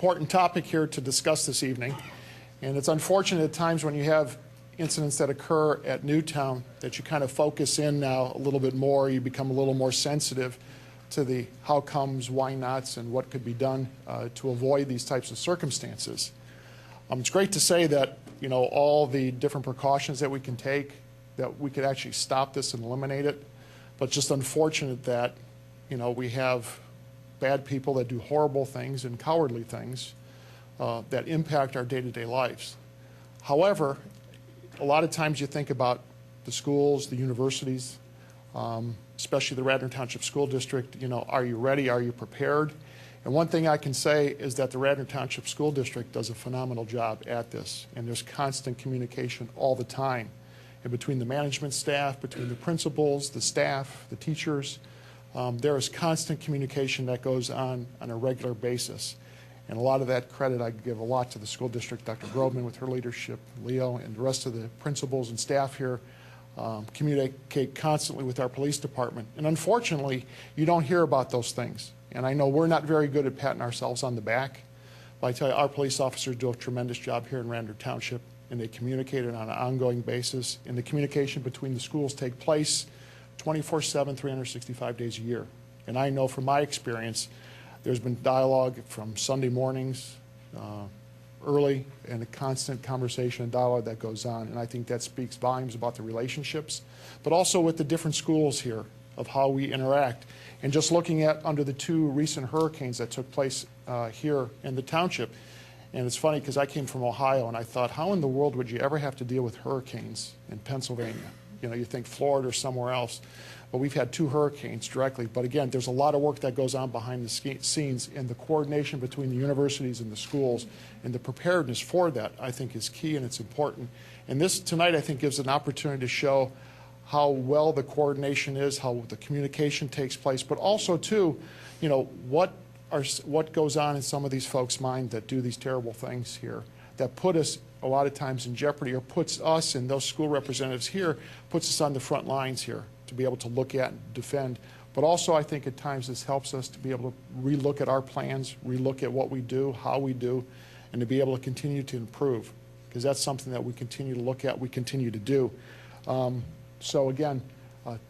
Important topic here to discuss this evening, and it's unfortunate at times when you have incidents that occur at Newtown that you kind of focus in now a little bit more. You become a little more sensitive to the how comes, why nots, and what could be done to avoid these types of circumstances. It's great to say that all the different precautions that we can take, that we could actually stop this and eliminate it, but just unfortunate that we have bad people that do horrible things and cowardly things that impact our day-to-day lives. However, a lot of times you think about the schools, the universities, especially the Radnor Township School District, are you ready? Are you prepared? And one thing I can say is that the Radnor Township School District does a phenomenal job at this, and there's constant communication all the time. And between the management staff, between the principals, the staff, the teachers, there is constant communication that goes on a regular basis. And a lot of that credit I give a lot to the school district, Dr. Groveman with her leadership, Leo, and the rest of the principals and staff here communicate constantly with our police department. And unfortunately, you don't hear about those things. And I know we're not very good at patting ourselves on the back, but I tell you, our police officers do a tremendous job here in Radnor Township, and they communicate on an ongoing basis. And the communication between the schools take place 24/7, 365 days a year. And I know from my experience, there's been dialogue from Sunday mornings early, and a constant conversation and dialogue that goes on. And I think that speaks volumes about the relationships, but also with the different schools here of how we interact. And just looking at under the two recent hurricanes that took place here in the township, and it's funny because I came from Ohio and I thought, how in the world would you ever have to deal with hurricanes in Pennsylvania? You think Florida or somewhere else, but we've had two hurricanes directly. But again, there's a lot of work that goes on behind the scenes, and the coordination between the universities and the schools and the preparedness for that, I think, is key and it's important. And this tonight, I think, gives an opportunity to show how well the coordination is, how the communication takes place, but also too, what goes on in some of these folks' mind that do these terrible things here, that put us a lot of times in jeopardy, or puts us and those school representatives here, puts us on the front lines here to be able to look at and defend. But also I think at times this helps us to be able to relook at our plans, relook at what we do, how we do, and to be able to continue to improve, because that's something that we continue to look at, we continue to do. So again,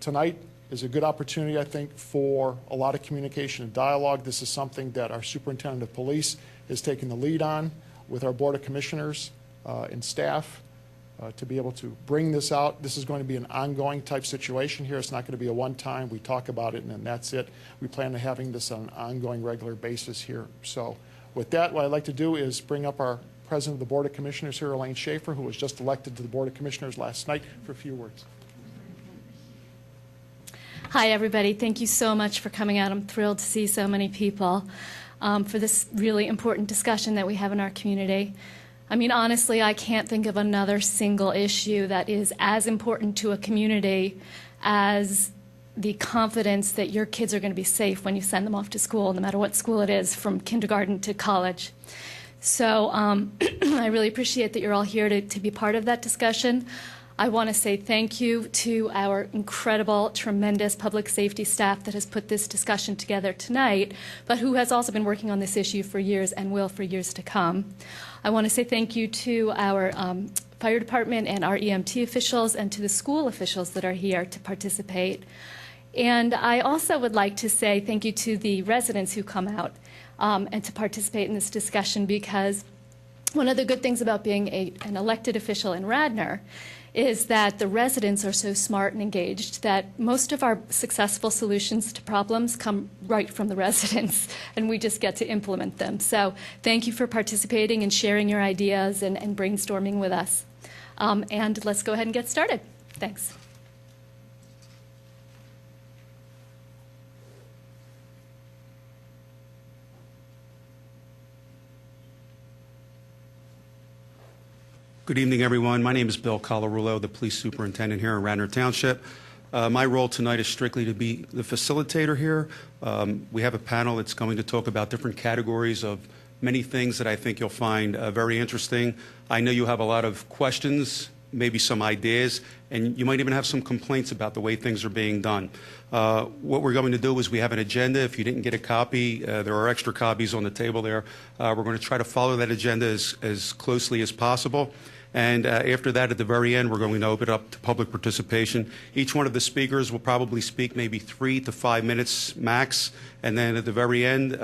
tonight is a good opportunity, I think, for a lot of communication and dialogue. This is something that our superintendent of police is taking the lead on with our Board of Commissioners and staff to be able to bring this out. This is going to be an ongoing type situation here. It's not going to be a one-time, we talk about it and then that's it. We plan on having this on an ongoing, regular basis here. So with that, what I'd like to do is bring up our President of the Board of Commissioners here, Elaine Schaefer, who was just elected to the Board of Commissioners last night, for a few words. Hi, everybody. Thank you so much for coming out. I'm thrilled to see so many people for this really important discussion that we have in our community. I mean, honestly, I can't think of another single issue that is as important to a community as the confidence that your kids are going to be safe when you send them off to school, no matter what school it is, from kindergarten to college. So I really appreciate that you're all here to be part of that discussion. I want to say thank you to our incredible, tremendous public safety staff that has put this discussion together tonight, but who has also been working on this issue for years and will for years to come. I want to say thank you to our fire department and our EMT officials and to the school officials that are here to participate. And I also would like to say thank you to the residents who come out and to participate in this discussion, because one of the good things about being an elected official in Radnor is that the residents are so smart and engaged that most of our successful solutions to problems come right from the residents, and we just get to implement them. So thank you for participating and sharing your ideas and brainstorming with us. And let's go ahead and get started. Thanks. Good evening, everyone. My name is Bill Colarulo, the police superintendent here in Radnor Township. My role tonight is strictly to be the facilitator here. We have a panel that's going to talk about different categories of many things that I think you'll find very interesting. I know you have a lot of questions maybe some ideas, and you might even have some complaints about the way things are being done. What we're going to do is we have an agenda. If you didn't get a copy, there are extra copies on the table there. We're going to try to follow that agenda as closely as possible. And after that, at the very end, we're going to open it up to public participation. Each one of the speakers will probably speak maybe 3 to 5 minutes max. And then at the very end,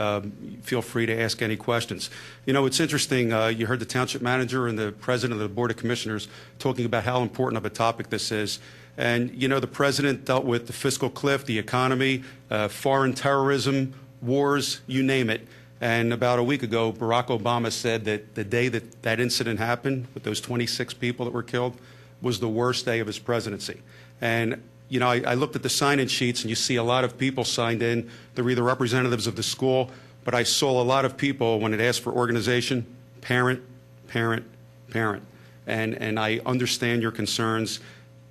feel free to ask any questions. You know, it's interesting. You heard the township manager and the president of the Board of Commissioners talking about how important of a topic this is. And, you know, the president dealt with the fiscal cliff, the economy, foreign terrorism, wars, you name it. And about a week ago, Barack Obama said that the day that that incident happened with those 26 people that were killed was the worst day of his presidency. And, you know, I looked at the sign-in sheets, and you see a lot of people signed in. They're either representatives of the school, but I saw a lot of people, when it asked for organization, parent, parent, parent. And I understand your concerns.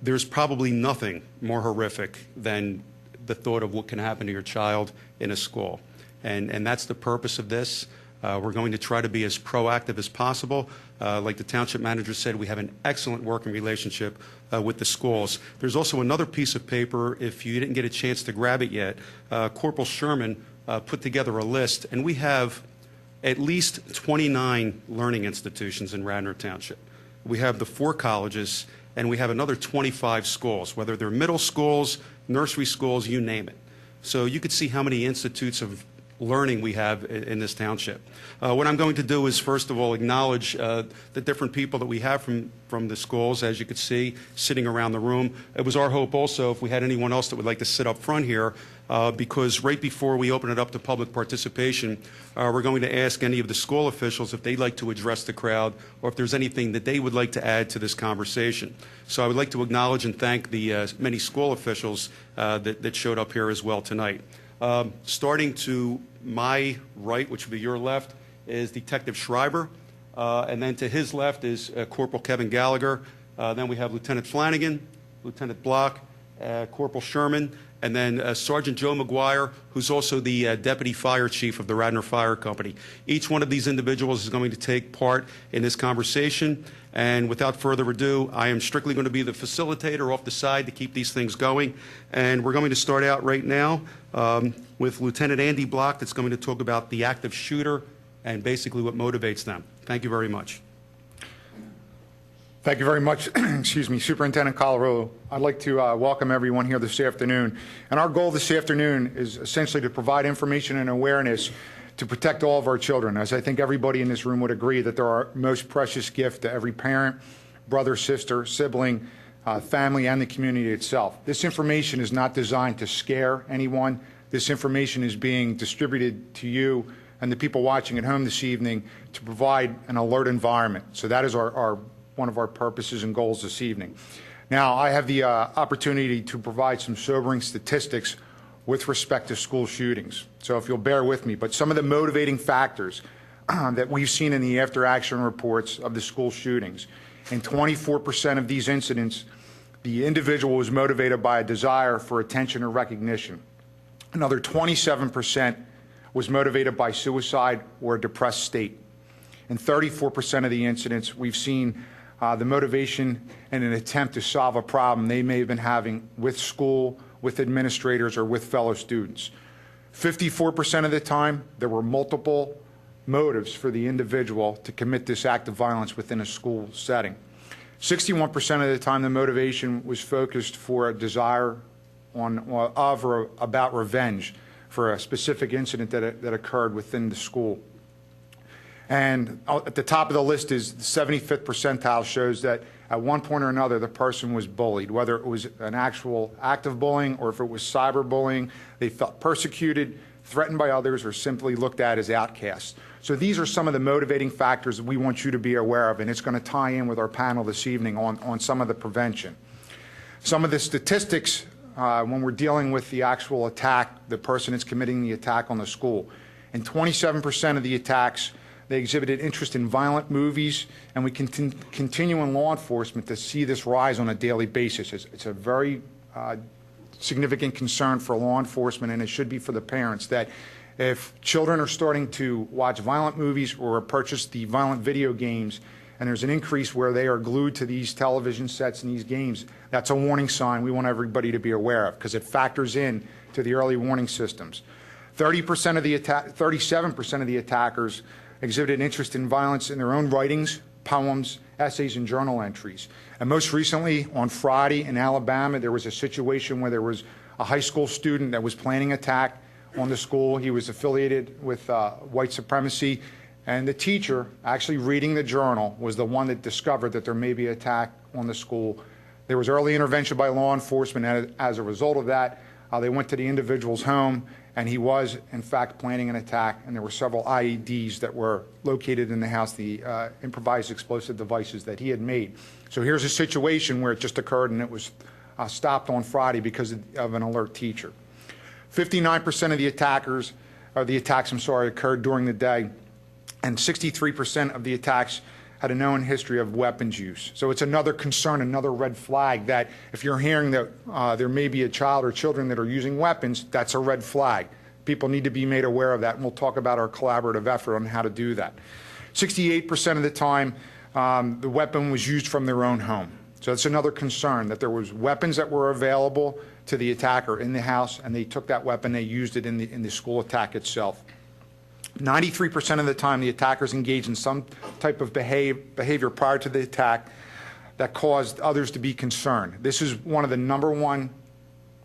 There's probably nothing more horrific than the thought of what can happen to your child in a school. And that's the purpose of this. We're going to try to be as proactive as possible. Like the township manager said, we have an excellent working relationship with the schools. There's also another piece of paper, if you didn't get a chance to grab it yet. Corporal Sherman put together a list, and we have at least 29 learning institutions in Radnor Township. We have the 4 colleges, and we have another 25 schools, whether they're middle schools, nursery schools, you name it. So you could see how many institutes of learning we have in this township. What I'm going to do is, first of all, acknowledge the different people that we have from the schools, as you could see, sitting around the room. It was our hope also, if we had anyone else that would like to sit up front here, because right before we open it up to public participation, we're going to ask any of the school officials if they'd like to address the crowd, or if there's anything that they would like to add to this conversation. So I would like to acknowledge and thank the many school officials that showed up here as well tonight. Starting to my right, which would be your left, is Detective Schreiber, and then to his left is Corporal Kevin Gallagher. Then we have Lieutenant Flanagan, Lieutenant Block, Corporal Sherman, and then Sergeant Joe McGuire, who's also the Deputy Fire Chief of the Radnor Fire Company. Each one of these individuals is going to take part in this conversation. And without further ado, I am strictly going to be the facilitator off the side to keep these things going. And we're going to start out right now with Lieutenant Andy Block, that's going to talk about the active shooter and basically what motivates them. Thank you very much. Thank you very much, excuse me, Superintendent Colarulo. I'd like to welcome everyone here this afternoon. And our goal this afternoon is essentially to provide information and awareness to protect all of our children, as I think everybody in this room would agree that they're our most precious gift to every parent, brother, sister, sibling, family, and the community itself. This information is not designed to scare anyone. This information is being distributed to you and the people watching at home this evening to provide an alert environment. So that is one of our purposes and goals this evening. Now, I have the opportunity to provide some sobering statistics with respect to school shootings. So if you'll bear with me, but some of the motivating factors that we've seen in the after-action reports of the school shootings. In 24% of these incidents, the individual was motivated by a desire for attention or recognition. Another 27% was motivated by suicide or a depressed state. In 34% of the incidents, we've seen the motivation in an attempt to solve a problem they may have been having with school, with administrators, or with fellow students. 54% of the time, there were multiple motives for the individual to commit this act of violence within a school setting. 61% of the time, the motivation was focused for a desire of or about revenge for a specific incident that occurred within the school. And at the top of the list is the 75th percentile, shows that at one point or another the person was bullied, whether it was an actual act of bullying or if it was cyberbullying. They felt persecuted, threatened by others, or simply looked at as outcasts. So these are some of the motivating factors that we want you to be aware of, and it's going to tie in with our panel this evening on some of the prevention. Some of the statistics when we're dealing with the actual attack, the person that's committing the attack on the school. In 27% of the attacks, they exhibited interest in violent movies, and we continue in law enforcement to see this rise on a daily basis. It's a very significant concern for law enforcement, and it should be for the parents, that if children are starting to watch violent movies or purchase the violent video games, and there's an increase where they are glued to these television sets and these games, that's a warning sign we want everybody to be aware of, because it factors in to the early warning systems. 37% of the attackers exhibited interest in violence in their own writings, poems, essays, and journal entries. And most recently, on Friday in Alabama, there was a situation where there was a high school student that was planning an attack on the school. He was affiliated with white supremacy, and the teacher, actually reading the journal, was the one that discovered that there may be an attack on the school. There was early intervention by law enforcement, and as a result of that, they went to the individual's home, and he was, in fact, planning an attack, and there were several IEDs that were located in the house, the improvised explosive devices that he had made. So here's a situation where it just occurred, and it was stopped on Friday because of an alert teacher. 59% of the attacks occurred during the day, and 63% of the attacks had a known history of weapons use. So it's another concern, another red flag, that if you're hearing that there may be a child or children that are using weapons, that's a red flag. People need to be made aware of that, and we'll talk about our collaborative effort on how to do that. 68% of the time, the weapon was used from their own home. So that's another concern, that there was weapons that were available to the attacker in the house, and they took that weapon, they used it in the school attack itself. 93% of the time, the attackers engaged in some type of behavior prior to the attack that caused others to be concerned. This is one of the #1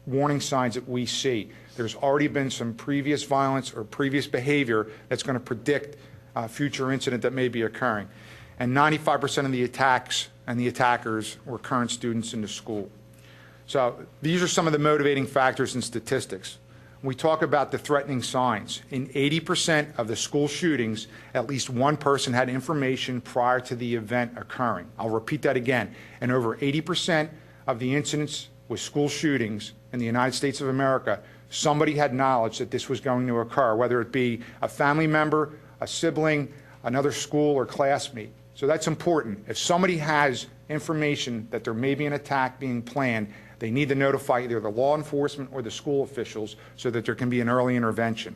warning signs that we see. There's already been some previous violence or previous behavior that's going to predict a future incident that may be occurring. And 95% of the attacks and the attackers were current students in the school. So these are some of the motivating factors and statistics. We talk about the threatening signs. In 80% of the school shootings, at least one person had information prior to the event occurring. I'll repeat that again. And over 80% of the incidents with school shootings in the United States of America, somebody had knowledge that this was going to occur, whether it be a family member, a sibling, another school or classmate. So that's important. If somebody has information that there may be an attack being planned, they need to notify either the law enforcement or the school officials so that there can be an early intervention.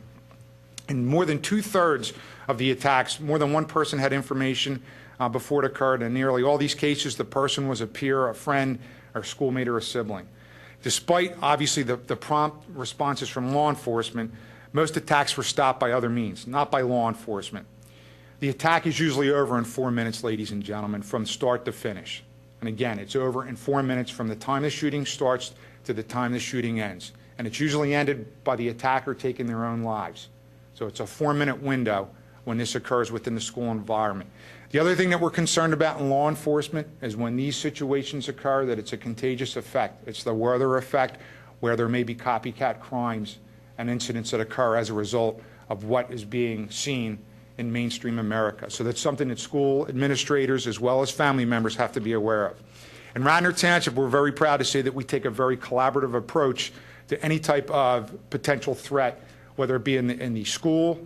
In more than 2/3 of the attacks, more than one person had information before it occurred. In nearly all these cases, the person was a peer, a friend, or schoolmate, or a sibling. Despite, obviously, the prompt responses from law enforcement, most attacks were stopped by other means, not by law enforcement. The attack is usually over in 4 minutes, ladies and gentlemen, from start to finish. And again, it's over in 4 minutes from the time the shooting starts to the time the shooting ends. And it's usually ended by the attacker taking their own lives. So it's a 4-minute window when this occurs within the school environment. The other thing that we're concerned about in law enforcement is when these situations occur, that it's a contagious effect. It's the weather effect, where there may be copycat crimes and incidents that occur as a result of what is being seen in mainstream America. So that's something that school administrators as well as family members have to be aware of. In Radnor Township, we're very proud to say that we take a very collaborative approach to any type of potential threat, whether it be in the school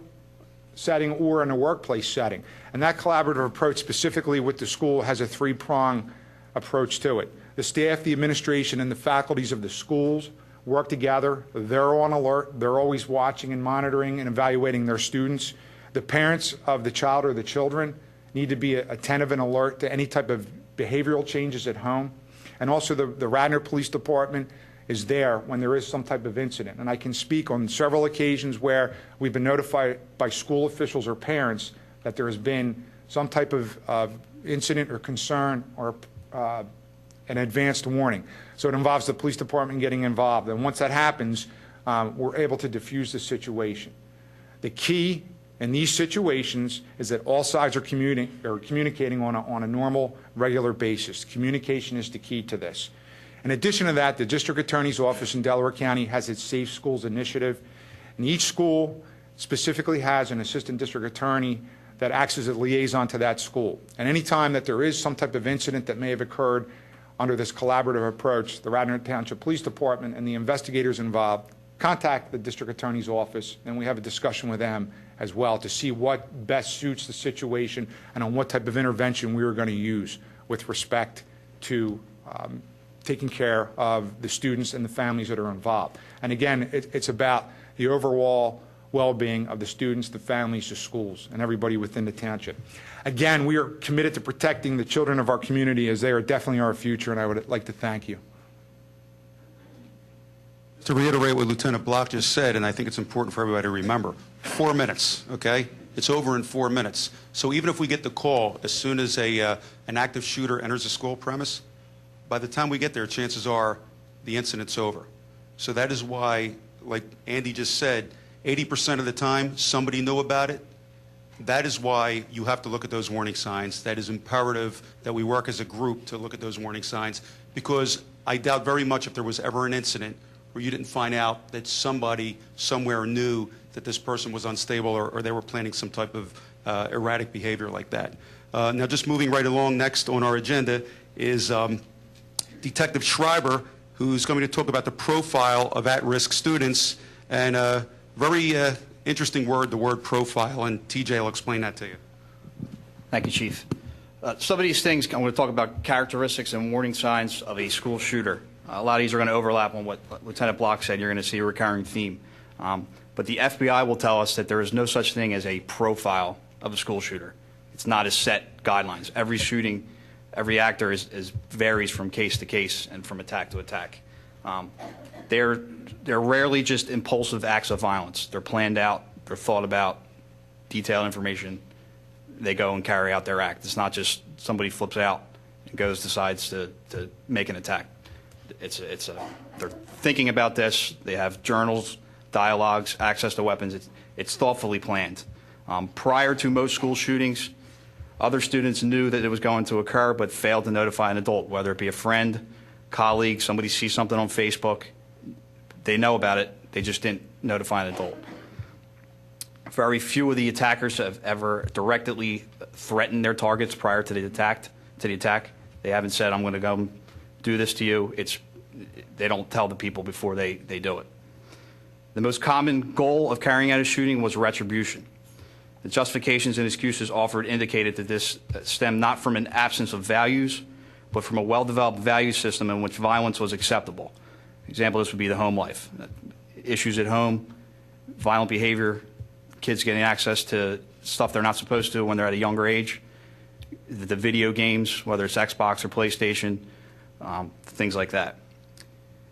setting or in a workplace setting. And that collaborative approach, specifically with the school, has a 3-prong approach to it. The staff, the administration, and the faculties of the schools work together. They're on alert. They're always watching and monitoring and evaluating their students. The parents of the child or the children need to be attentive and alert to any type of behavioral changes at home. And also the Radnor Police Department is there when there is some type of incident. And I can speak on several occasions where we've been notified by school officials or parents that there has been some type of incident or concern or an advanced warning. So it involves the police department getting involved. And once that happens, we're able to diffuse the situation. The key in these situations is that all sides are communicating on a normal, regular basis. Communication is the key to this. In addition to that, the District Attorney's Office in Delaware County has its Safe Schools Initiative, and each school specifically has an assistant district attorney that acts as a liaison to that school. And any time that there is some type of incident that may have occurred under this collaborative approach, the Radnor Township Police Department and the investigators involved contact the district attorney's office, and we have a discussion with them as well to see what best suits the situation and on what type of intervention we are going to use with respect to taking care of the students and the families that are involved. And again, it's about the overall well-being of the students, the families, the schools, and everybody within the township. Again, we are committed to protecting the children of our community, as they are definitely our future, and I would like to thank you. To reiterate what Lieutenant Block just said, and I think it's important for everybody to remember, 4 minutes, okay? It's over in 4 minutes. So even if we get the call as soon as an active shooter enters a school premise, by the time we get there, chances are the incident's over. So that is why, like Andy just said, 80% of the time somebody knew about it. That is why you have to look at those warning signs. That is imperative that we work as a group to look at those warning signs, because I doubt very much if there was ever an incident where you didn't find out that somebody somewhere knew that this person was unstable, or they were planning some type of erratic behavior like that. Now, just moving right along, next on our agenda is Detective Schreiber, who's going to talk about the profile of at-risk students, and a very interesting word, the word profile, and TJ will explain that to you. Thank you, Chief. Some of these things, I'm going to talk about characteristics and warning signs of a school shooter. A lot of these are going to overlap on what Lieutenant Block said. You're going to see a recurring theme. But the FBI will tell us that there is no such thing as a profile of a school shooter. It's not a set guidelines. Every shooting, every actor varies from case to case and from attack to attack. They're rarely just impulsive acts of violence. They're planned out, they're thought about, detailed information. They go and carry out their act. It's not just somebody flips out and decides to make an attack. They're thinking about this. They have journals, dialogues, access to weapons. It's thoughtfully planned. Prior to most school shootings, other students knew that it was going to occur but failed to notify an adult, whether it be a friend, colleague, somebody sees something on Facebook. They know about it. They just didn't notify an adult. Very few of the attackers have ever directly threatened their targets prior to the attack. They haven't said, "I'm going to go do this to you." They don't tell the people before they do it. The most common goal of carrying out a shooting was retribution. The justifications and excuses offered indicated that this stemmed not from an absence of values, but from a well-developed value system in which violence was acceptable. An example of this would be the home life. Issues at home, violent behavior, kids getting access to stuff they're not supposed to when they're at a younger age, the video games, whether it's Xbox or PlayStation, things like that.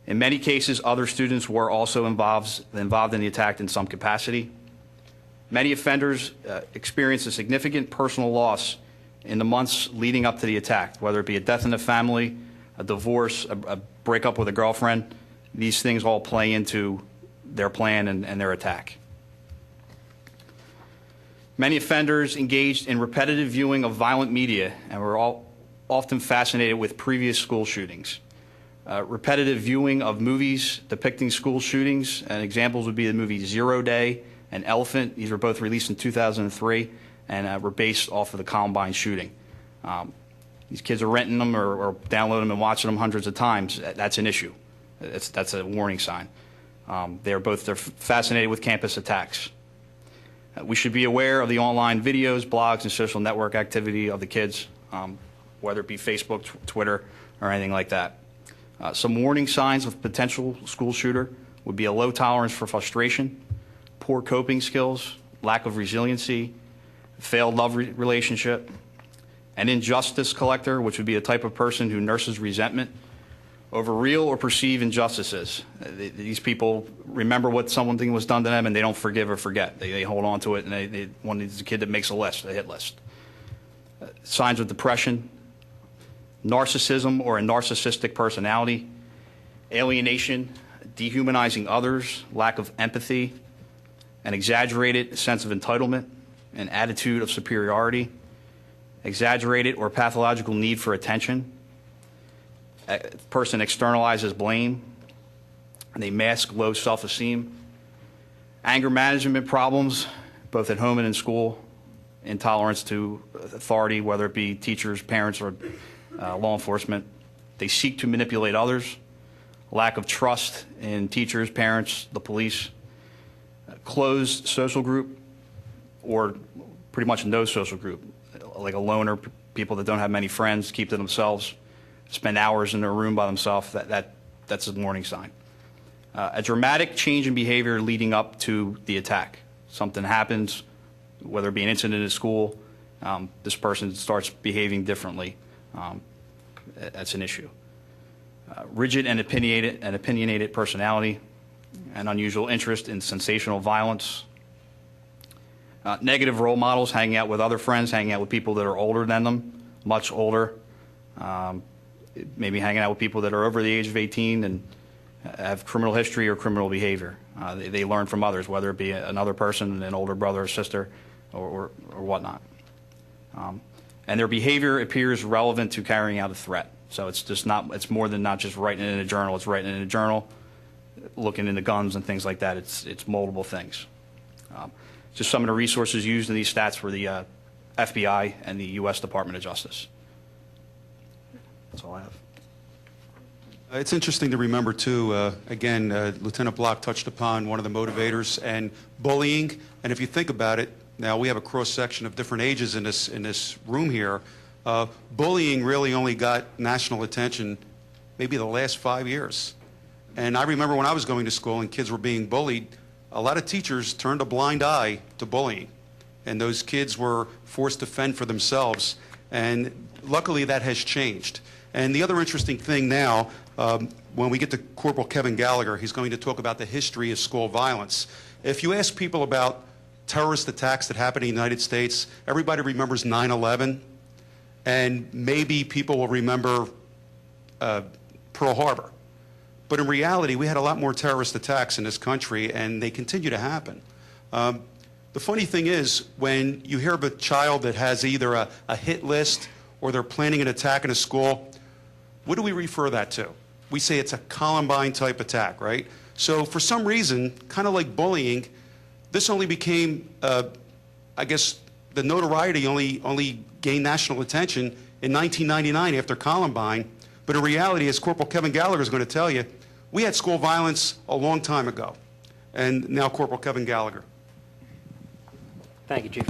In many cases, other students were also involved in the attack in some capacity. Many offenders experienced a significant personal loss in the months leading up to the attack, whether it be a death in the family, a divorce, a breakup with a girlfriend. These things all play into their plan and their attack. Many offenders engaged in repetitive viewing of violent media and were often fascinated with previous school shootings. Repetitive viewing of movies depicting school shootings, and examples would be the movie 0 Day and Elephant. These were both released in 2003 and were based off of the Columbine shooting. These kids are renting them or downloading them and watching them hundreds of times. That's an issue. That's a warning sign. They're fascinated with campus attacks. We should be aware of the online videos, blogs, and social network activity of the kids, whether it be Facebook, Twitter, or anything like that. Some warning signs of potential school shooter would be a low tolerance for frustration, poor coping skills, lack of resiliency, failed love relationship, an injustice collector, which would be a type of person who nurses resentment over real or perceived injustices. These people remember what something was done to them and they don't forgive or forget. They hold on to it, and one is a kid that makes a hit list. Signs of depression, narcissism or a narcissistic personality, alienation, dehumanizing others, lack of empathy, an exaggerated sense of entitlement, an attitude of superiority, exaggerated or pathological need for attention. A person externalizes blame, and they mask low self-esteem. Anger management problems, both at home and in school. Intolerance to authority, whether it be teachers, parents, or law enforcement. They seek to manipulate others. Lack of trust in teachers, parents, the police. Closed social group, or pretty much no social group, like a loner, people that don't have many friends, keep to themselves, spend hours in their room by themselves. That's a warning sign. A dramatic change in behavior leading up to the attack. something happens, whether it be an incident at school, this person starts behaving differently. That's an issue. Rigid and opinionated personality, an unusual interest in sensational violence, negative role models, hanging out with other friends, hanging out with people that are older than them, much older, maybe hanging out with people that are over the age of 18 and have criminal history or criminal behavior. They learn from others, whether it be another person, an older brother or sister, or whatnot. And their behavior appears relevant to carrying out a threat. So it's just not, it's more than not just writing it in a journal. It's writing it in a journal, looking into guns and things like that. It's multiple things. Just some of the resources used in these stats for the FBI and the U.S. Department of Justice. That's all I have. It's interesting to remember, too, again, Lieutenant Block touched upon one of the motivators, and bullying. And if you think about it, now we have a cross-section of different ages in this room here. Bullying really only got national attention maybe the last 5 years. And I remember when I was going to school and kids were being bullied, a lot of teachers turned a blind eye to bullying. And those kids were forced to fend for themselves. And luckily that has changed. And the other interesting thing now, when we get to Corporal Kevin Gallagher, he's going to talk about the history of school violence. If you ask people about terrorist attacks that happened in the United States, everybody remembers 9/11, and maybe people will remember Pearl Harbor. But in reality, we had a lot more terrorist attacks in this country, and they continue to happen. The funny thing is, when you hear of a child that has either a hit list or they're planning an attack in a school, what do we refer that to? We say it's a Columbine-type attack, right? So for some reason, kind of like bullying, this only became, I guess, the notoriety only gained national attention in 1999 after Columbine. But in reality, as Corporal Kevin Gallagher is going to tell you, we had school violence a long time ago. And now Corporal Kevin Gallagher. Thank you, Chief.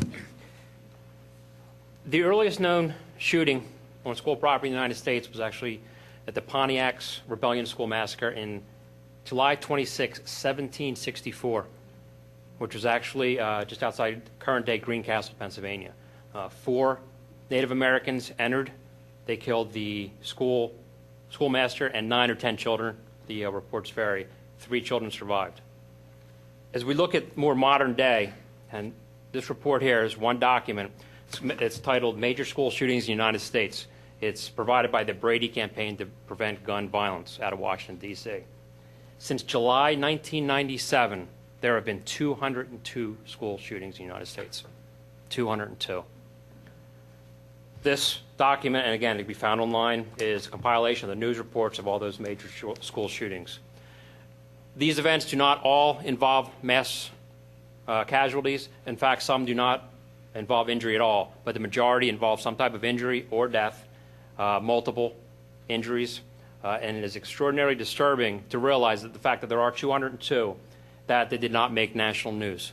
The earliest known shooting on school property in the United States was actually at the Pontiac's Rebellion School Massacre in July 26, 1764, which was actually just outside current-day Greencastle, Pennsylvania. 4 Native Americans entered. They killed the schoolmaster and 9 or 10 children. The reports vary. 3 children survived. As we look at more modern day, and this report here is one document. It's titled Major School Shootings in the United States. It's provided by the Brady Campaign to Prevent Gun Violence out of Washington, D.C. Since July 1997, there have been 202 school shootings in the United States. 202. This document, and again, it can be found online, is a compilation of the news reports of all those major school shootings. These events do not all involve mass casualties. In fact, some do not involve injury at all, but the majority involve some type of injury or death, multiple injuries, and it is extraordinarily disturbing to realize that the fact that there are 202, that they did not make national news.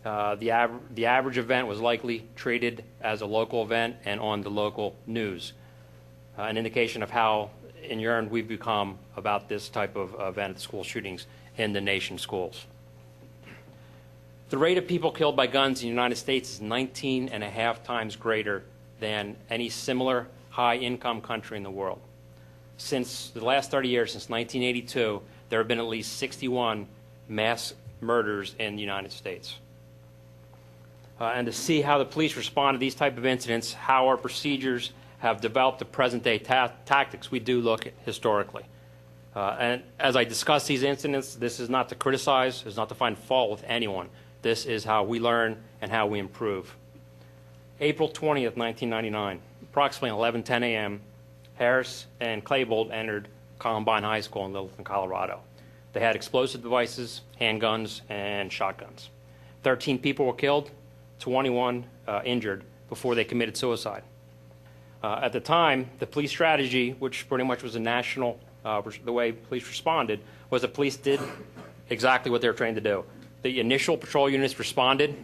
The average event was likely treated as a local event and on the local news, an indication of how inured we've become about this type of event, school shootings in the nation's schools. The rate of people killed by guns in the United States is 19.5 times greater than any similar high-income country in the world. Since the last 30 years, since 1982, there have been at least 61 mass murders in the United States. And to see how the police respond to these type of incidents, how our procedures have developed the present-day tactics, we do look at historically. And as I discuss these incidents, this is not to criticize, it's not to find fault with anyone. This is how we learn and how we improve. April 20th, 1999, approximately 11:10 a.m., Harris and Claybolt entered Columbine High School in Littleton, Colorado. They had explosive devices, handguns, and shotguns. 13 people were killed, 21 injured before they committed suicide. At the time, the police strategy, which pretty much was a national, the way police responded, was the police did exactly what they were trained to do. The initial patrol units responded.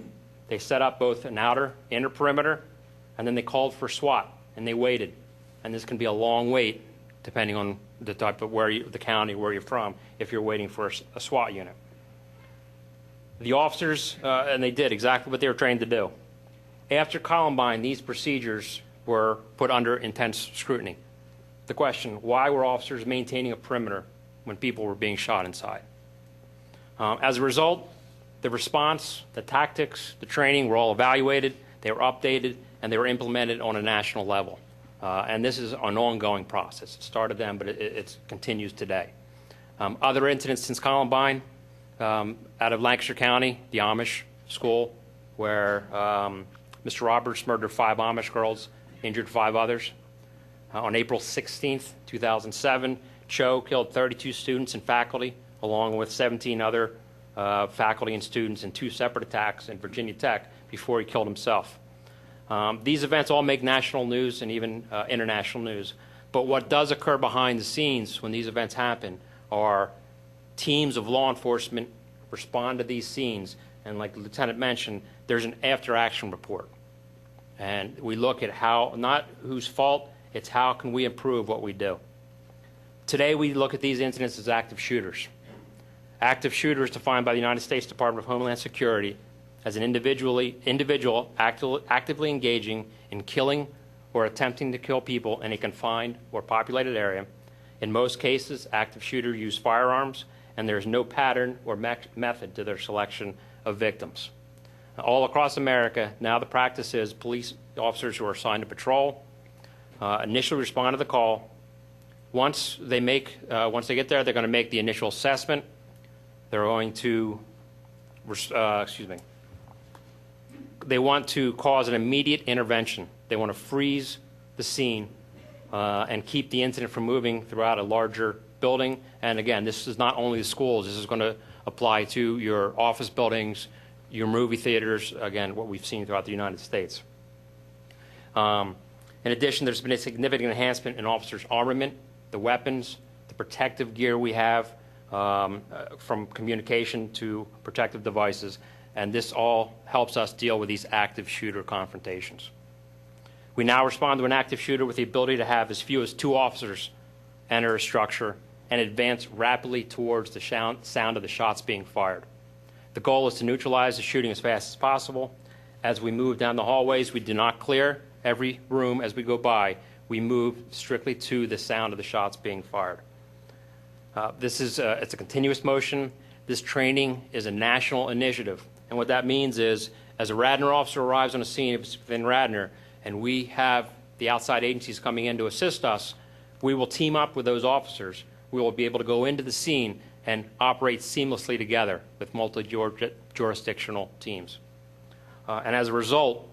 They set up both an outer, inner perimeter, and then they called for SWAT, and they waited. And this can be a long wait, depending on the type of the county where you're from, if you're waiting for a SWAT unit. The officers, and they did exactly what they were trained to do. After Columbine, these procedures were put under intense scrutiny. The question, why were officers maintaining a perimeter when people were being shot inside? As a result, the response, the tactics, the training were all evaluated, they were updated, and they were implemented on a national level. And this is an ongoing process. It started then, but it continues today. Other incidents since Columbine, out of Lancaster County, the Amish school, where Mr. Roberts murdered 5 Amish girls, injured 5 others. On April 16th, 2007, Cho killed 32 students and faculty, along with 17 other faculty and students in 2 separate attacks in Virginia Tech before he killed himself. These events all make national news and even international news. But what does occur behind the scenes when these events happen are teams of law enforcement respond to these scenes. And like the lieutenant mentioned, there's an after-action report. And we look at how, not whose fault, it's how can we improve what we do. Today we look at these incidents as active shooters. Active shooter is defined by the United States Department of Homeland Security as an individual actively engaging in killing or attempting to kill people in a confined or populated area. In most cases, active shooters use firearms, and there is no pattern or method to their selection of victims. All across America, now the practice is police officers who are assigned to patrol initially respond to the call. Once they get there, they're going to make the initial assessment. They're going to, they want to cause an immediate intervention. They want to freeze the scene and keep the incident from moving throughout a larger building. And again, this is not only the schools. This is going to apply to your office buildings, your movie theaters, again, what we've seen throughout the United States. In addition, there's been a significant enhancement in officers' armament, the weapons, the protective gear we have, from communication to protective devices, and this all helps us deal with these active shooter confrontations. We now respond to an active shooter with the ability to have as few as 2 officers enter a structure and advance rapidly towards the sound of the shots being fired. The goal is to neutralize the shooting as fast as possible. As we move down the hallways, we do not clear every room as we go by. We move strictly to the sound of the shots being fired. It's a continuous motion. This training is a national initiative. And what that means is, as a Radnor officer arrives on a scene within Radnor, and we have the outside agencies coming in to assist us, we will team up with those officers. We will be able to go into the scene and operate seamlessly together with multi-jurisdictional teams. And as a result,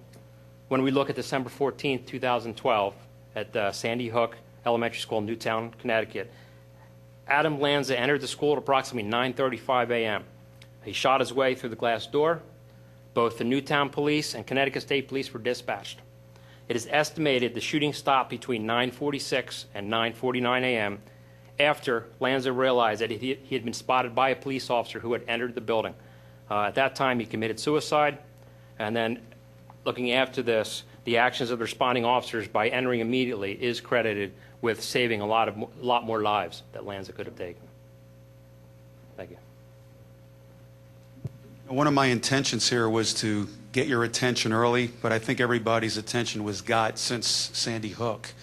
when we look at December 14th, 2012, at Sandy Hook Elementary School in Newtown, Connecticut, Adam Lanza entered the school at approximately 9:35 a.m. He shot his way through the glass door. Both the Newtown Police and Connecticut State Police were dispatched. It is estimated the shooting stopped between 9:46 and 9:49 a.m. after Lanza realized that he had been spotted by a police officer who had entered the building. At that time, he committed suicide, and then looking after this, the actions of the responding officers by entering immediately is credited with saving a lot more lives that Lanza could have taken. Thank you. One of my intentions here was to get your attention early, but I think everybody's attention was got since Sandy Hook.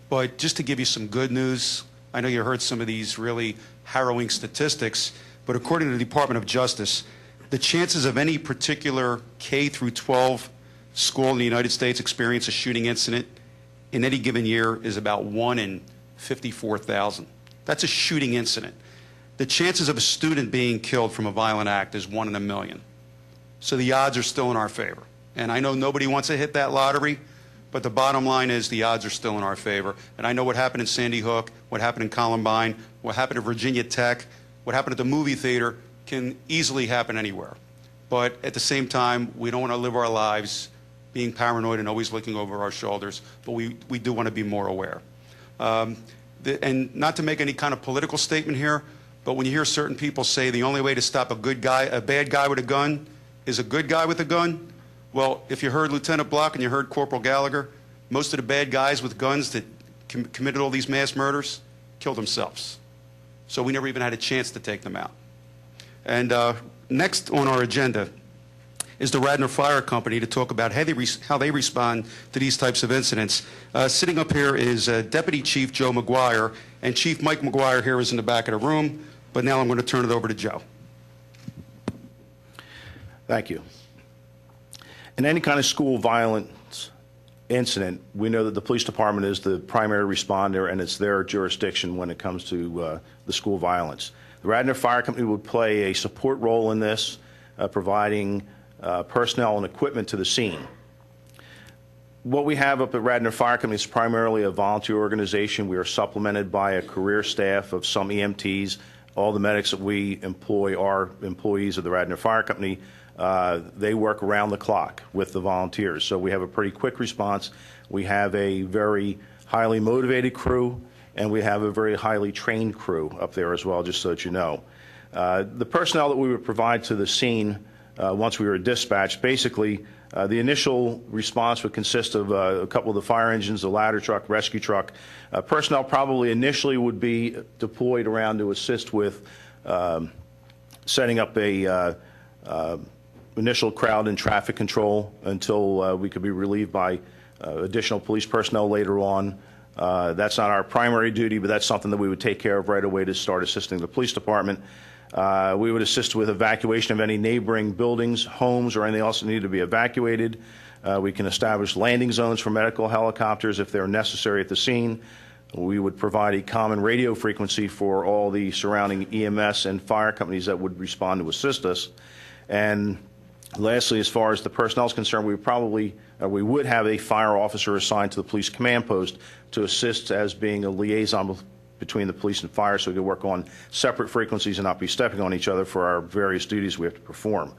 But just to give you some good news, I know you heard some of these really harrowing statistics, but according to the Department of Justice, the chances of any particular K through 12 school in the United States experience a shooting incident in any given year is about 1 in 54,000. That's a shooting incident. The chances of a student being killed from a violent act is 1 in a million. So the odds are still in our favor. And I know nobody wants to hit that lottery, but the bottom line is the odds are still in our favor. And I know what happened in Sandy Hook, what happened in Columbine, what happened at Virginia Tech, what happened at the movie theater can easily happen anywhere. But at the same time, we don't want to live our lives being paranoid and always looking over our shoulders, but we do want to be more aware. And not to make any kind of political statement here, but when you hear certain people say the only way to stop a bad guy with a gun is a good guy with a gun, well, if you heard Lieutenant Block and you heard Corporal Gallagher, most of the bad guys with guns that committed all these mass murders killed themselves. So we never even had a chance to take them out. And Next on our agenda is the Radnor Fire Company to talk about how they respond to these types of incidents. Sitting up here is Deputy Chief Joe McGuire, and Chief Mike McGuire here is in the back of the room, but now I'm going to turn it over to Joe. Thank you. In any kind of school violence incident, we know that the police department is the primary responder, and it's their jurisdiction when it comes to the school violence. The Radnor Fire Company would play a support role in this, providing personnel and equipment to the scene. What we have up at Radnor Fire Company is primarily a volunteer organization. We are supplemented by a career staff of some EMTs. All the medics that we employ are employees of the Radnor Fire Company. They work around the clock with the volunteers, so we have a pretty quick response. We have a very highly motivated crew, and we have a very highly trained crew up there as well, just so that you know. The personnel that we would provide to the scene once we were dispatched, basically the initial response would consist of a couple of the fire engines, a ladder truck, rescue truck. Personnel probably initially would be deployed around to assist with setting up a initial crowd and traffic control until we could be relieved by additional police personnel later on. That's not our primary duty, but that's something that we would take care of right away to start assisting the police department. We would assist with evacuation of any neighboring buildings, homes, or anything else that needed to be evacuated. We can establish landing zones for medical helicopters if they're necessary at the scene. We would provide a common radio frequency for all the surrounding EMS and fire companies that would respond to assist us. And lastly, as far as the personnel is concerned, we would have a fire officer assigned to the police command post to assist as being a liaison between the police and fire, so we could work on separate frequencies and not be stepping on each other for our various duties we have to perform.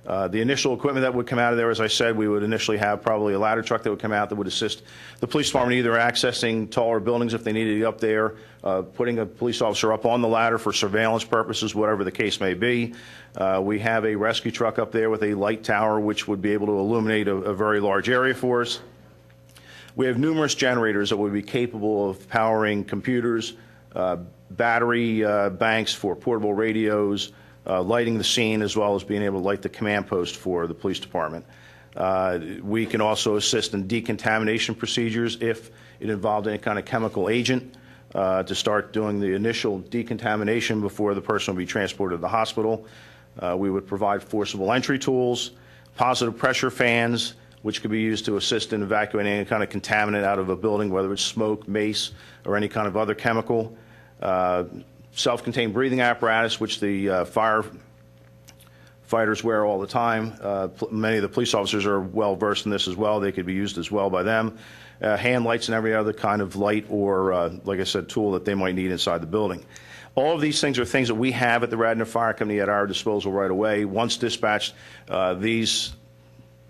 The initial equipment that would come out of there, as I said, we would initially have probably a ladder truck that would come out that would assist the police department either accessing taller buildings if they needed to get up there, putting a police officer up on the ladder for surveillance purposes, whatever the case may be. We have a rescue truck up there with a light tower which would be able to illuminate a very large area for us. We have numerous generators that would be capable of powering computers, battery banks for portable radios, lighting the scene, as well as being able to light the command post for the police department. We can also assist in decontamination procedures if it involved any kind of chemical agent to start doing the initial decontamination before the person would be transported to the hospital. We would provide forcible entry tools, positive pressure fans, which could be used to assist in evacuating any kind of contaminant out of a building, whether it's smoke, mace, or any kind of other chemical. Self-contained breathing apparatus, which the firefighters wear all the time. Many of the police officers are well versed in this as well. They could be used as well by them. Hand lights and every other kind of light or, like I said, tool that they might need inside the building. All of these things are things that we have at the Radnor Fire Company at our disposal right away. Once dispatched, these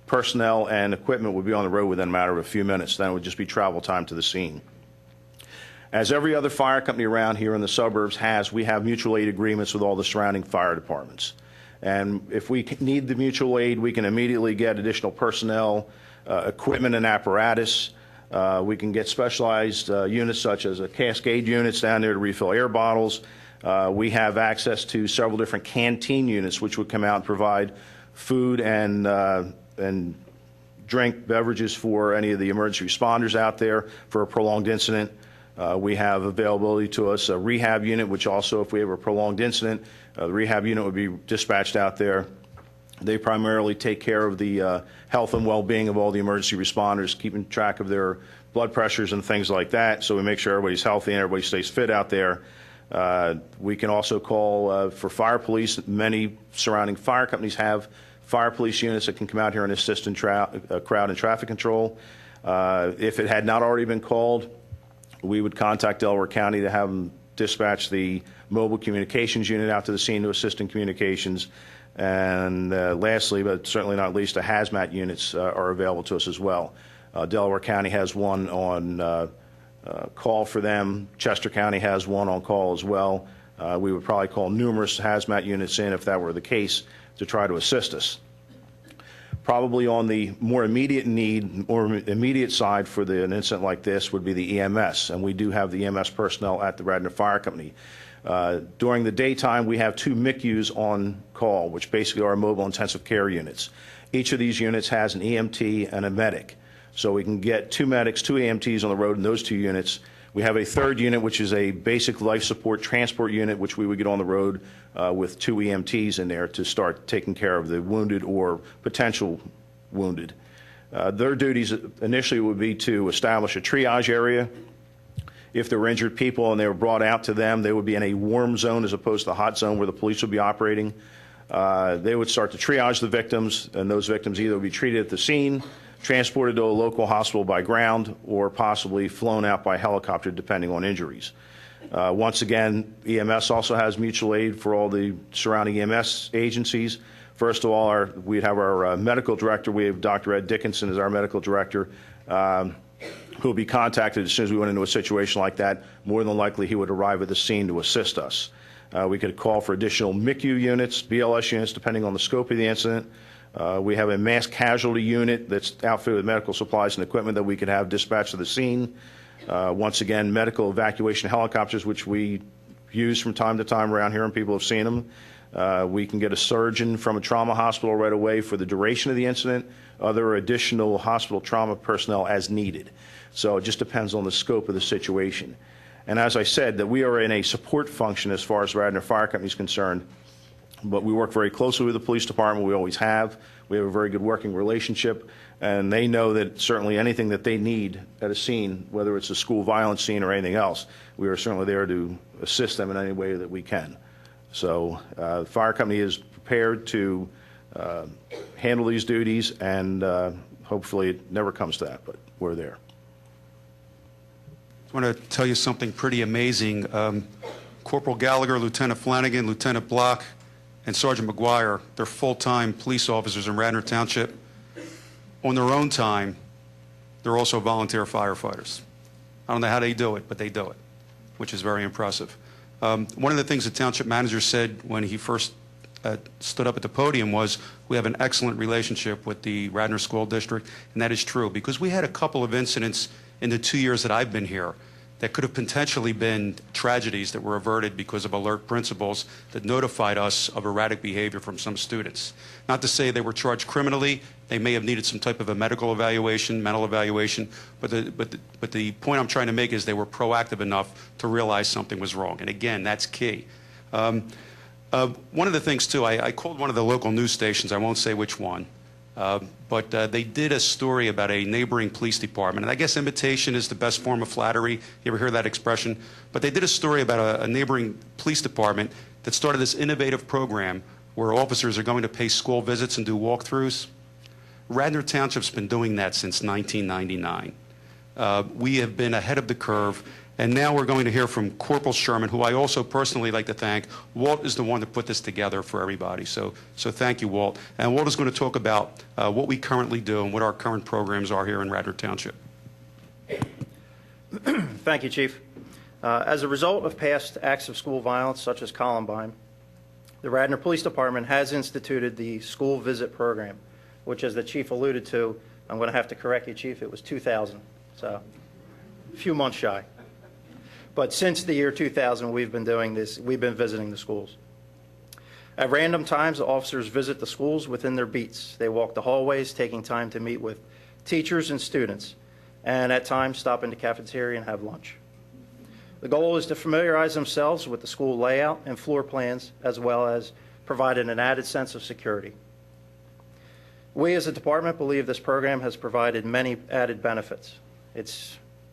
personnel and equipment would be on the road within a matter of a few minutes. Then it would just be travel time to the scene. As every other fire company around here in the suburbs has, we have mutual aid agreements with all the surrounding fire departments. And if we need the mutual aid, we can immediately get additional personnel, equipment and apparatus. We can get specialized units such as cascade units down there to refill air bottles. We have access to several different canteen units which would come out and provide food and drink beverages for any of the emergency responders out there for a prolonged incident. We have availability to us a rehab unit, which also, if we have a prolonged incident, the rehab unit would be dispatched out there. They primarily take care of the health and well-being of all the emergency responders, keeping track of their blood pressures and things like that, so we make sure everybody's healthy and everybody stays fit out there. We can also call for fire police. Many surrounding fire companies have fire police units that can come out here and assist in crowd and traffic control. If it had not already been called, we would contact Delaware County to have them dispatch the mobile communications unit out to the scene to assist in communications. And lastly, but certainly not least, the hazmat units are available to us as well. Delaware County has one on call for them. Chester County has one on call as well. We would probably call numerous hazmat units in if that were the case to try to assist us. Probably on the more immediate need or immediate side for an incident like this would be the EMS, and we do have the EMS personnel at the Radnor Fire Company. During the daytime, we have 2 MICUs on call, which basically are mobile intensive care units. Each of these units has an EMT and a medic. So we can get 2 medics, 2 EMTs on the road in those 2 units. We have a 3rd unit, which is a basic life support transport unit, which we would get on the road with 2 EMTs in there to start taking care of the wounded or potential wounded. Their duties initially would be to establish a triage area. If there were injured people and they were brought out to them, they would be in a warm zone as opposed to the hot zone where the police would be operating. They would start to triage the victims, and those victims either would be treated at the scene, transported to a local hospital by ground, or possibly flown out by helicopter depending on injuries. Once again, EMS also has mutual aid for all the surrounding EMS agencies. First of all, we'd have our medical director. We have Dr. Ed Dickinson as our medical director, who will be contacted as soon as we went into a situation like that. More than likely, he would arrive at the scene to assist us. We could call for additional MICU units, BLS units, depending on the scope of the incident. We have a mass casualty unit that's outfitted with medical supplies and equipment that we could have dispatched to the scene. Once again, medical evacuation helicopters, which we use from time to time around here, and people have seen them. We can get a surgeon from a trauma hospital right away for the duration of the incident, other additional hospital trauma personnel as needed. So it just depends on the scope of the situation. And as I said, that we are in a support function as far as Radnor Fire Company is concerned, but we work very closely with the police department. We always have. We have a very good working relationship, and they know that certainly anything that they need at a scene, whether it's a school violence scene or anything else, we are certainly there to assist them in any way that we can. So the fire company is prepared to handle these duties, and hopefully it never comes to that, but we're there. I want to tell you something pretty amazing. Corporal Gallagher, Lieutenant Flanagan, Lieutenant Block, and Sergeant McGuire, they're full-time police officers in Radnor Township. On their own time, they're also volunteer firefighters. I don't know how they do it, but they do it, which is very impressive. One of the things the township manager said when he first stood up at the podium was, we have an excellent relationship with the Radnor School District, and that is true, because we had a couple of incidents in the 2 years that I've been here that could have potentially been tragedies that were averted because of alert principals that notified us of erratic behavior from some students. Not to say they were charged criminally. They may have needed some type of a medical evaluation, mental evaluation, but the point I'm trying to make is they were proactive enough to realize something was wrong. And again, that's key. One of the things, too, I called one of the local news stations. I won't say which one. But they did a story about a neighboring police department. And I guess imitation is the best form of flattery. You ever hear that expression? But they did a story about a neighboring police department that started this innovative program where officers are going to pay school visits and do walkthroughs. Radnor Township's been doing that since 1999. We have been ahead of the curve. And now we're going to hear from Corporal Sherman, who I also personally like to thank. Walt is the one that put this together for everybody. So thank you, Walt. And Walt is going to talk about what we currently do and what our current programs are here in Radnor Township. Thank you, Chief. As a result of past acts of school violence, such as Columbine, the Radnor Police Department has instituted the school visit program, which, as the Chief alluded to, I'm going to have to correct you, Chief, it was 2000, so a few months shy. But since the year 2000, we've been doing this. We've been visiting the schools. At random times, the officers visit the schools within their beats. They walk the hallways, taking time to meet with teachers and students, and at times stop in the cafeteria and have lunch. The goal is to familiarize themselves with the school layout and floor plans, as well as providing an added sense of security. We as a department believe this program has provided many added benefits. It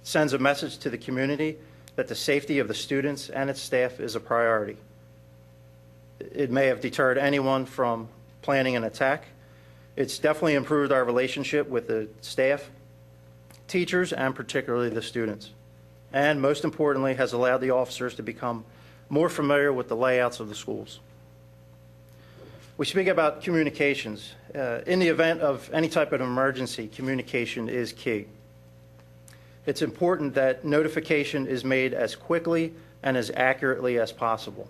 sends a message to the community that the safety of the students and its staff is a priority. It may have deterred anyone from planning an attack. It's definitely improved our relationship with the staff, teachers, and particularly the students. And most importantly, has allowed the officers to become more familiar with the layouts of the schools. We speak about communications. In the event of any type of emergency, communication is key. It's important that notification is made as quickly and as accurately as possible.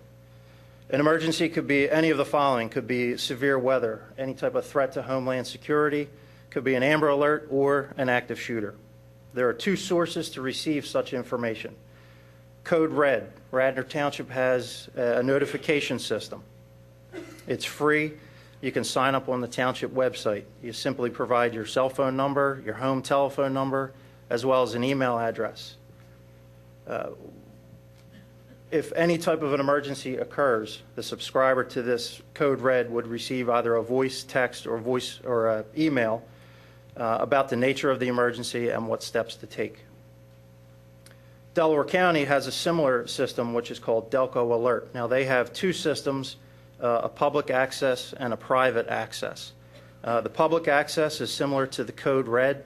An emergency could be any of the following. Could be severe weather, any type of threat to homeland security, could be an Amber Alert, or an active shooter. There are two sources to receive such information. Code Red. Radnor Township has a notification system. It's free. You can sign up on the township website. You simply provide your cell phone number, your home telephone number, as well as an email address. If any type of an emergency occurs, the subscriber to this Code Red would receive either a voice, text, or email about the nature of the emergency and what steps to take. Delaware County has a similar system, which is called Delco Alert. Now, they have two systems, a public access and a private access. The public access is similar to the Code Red.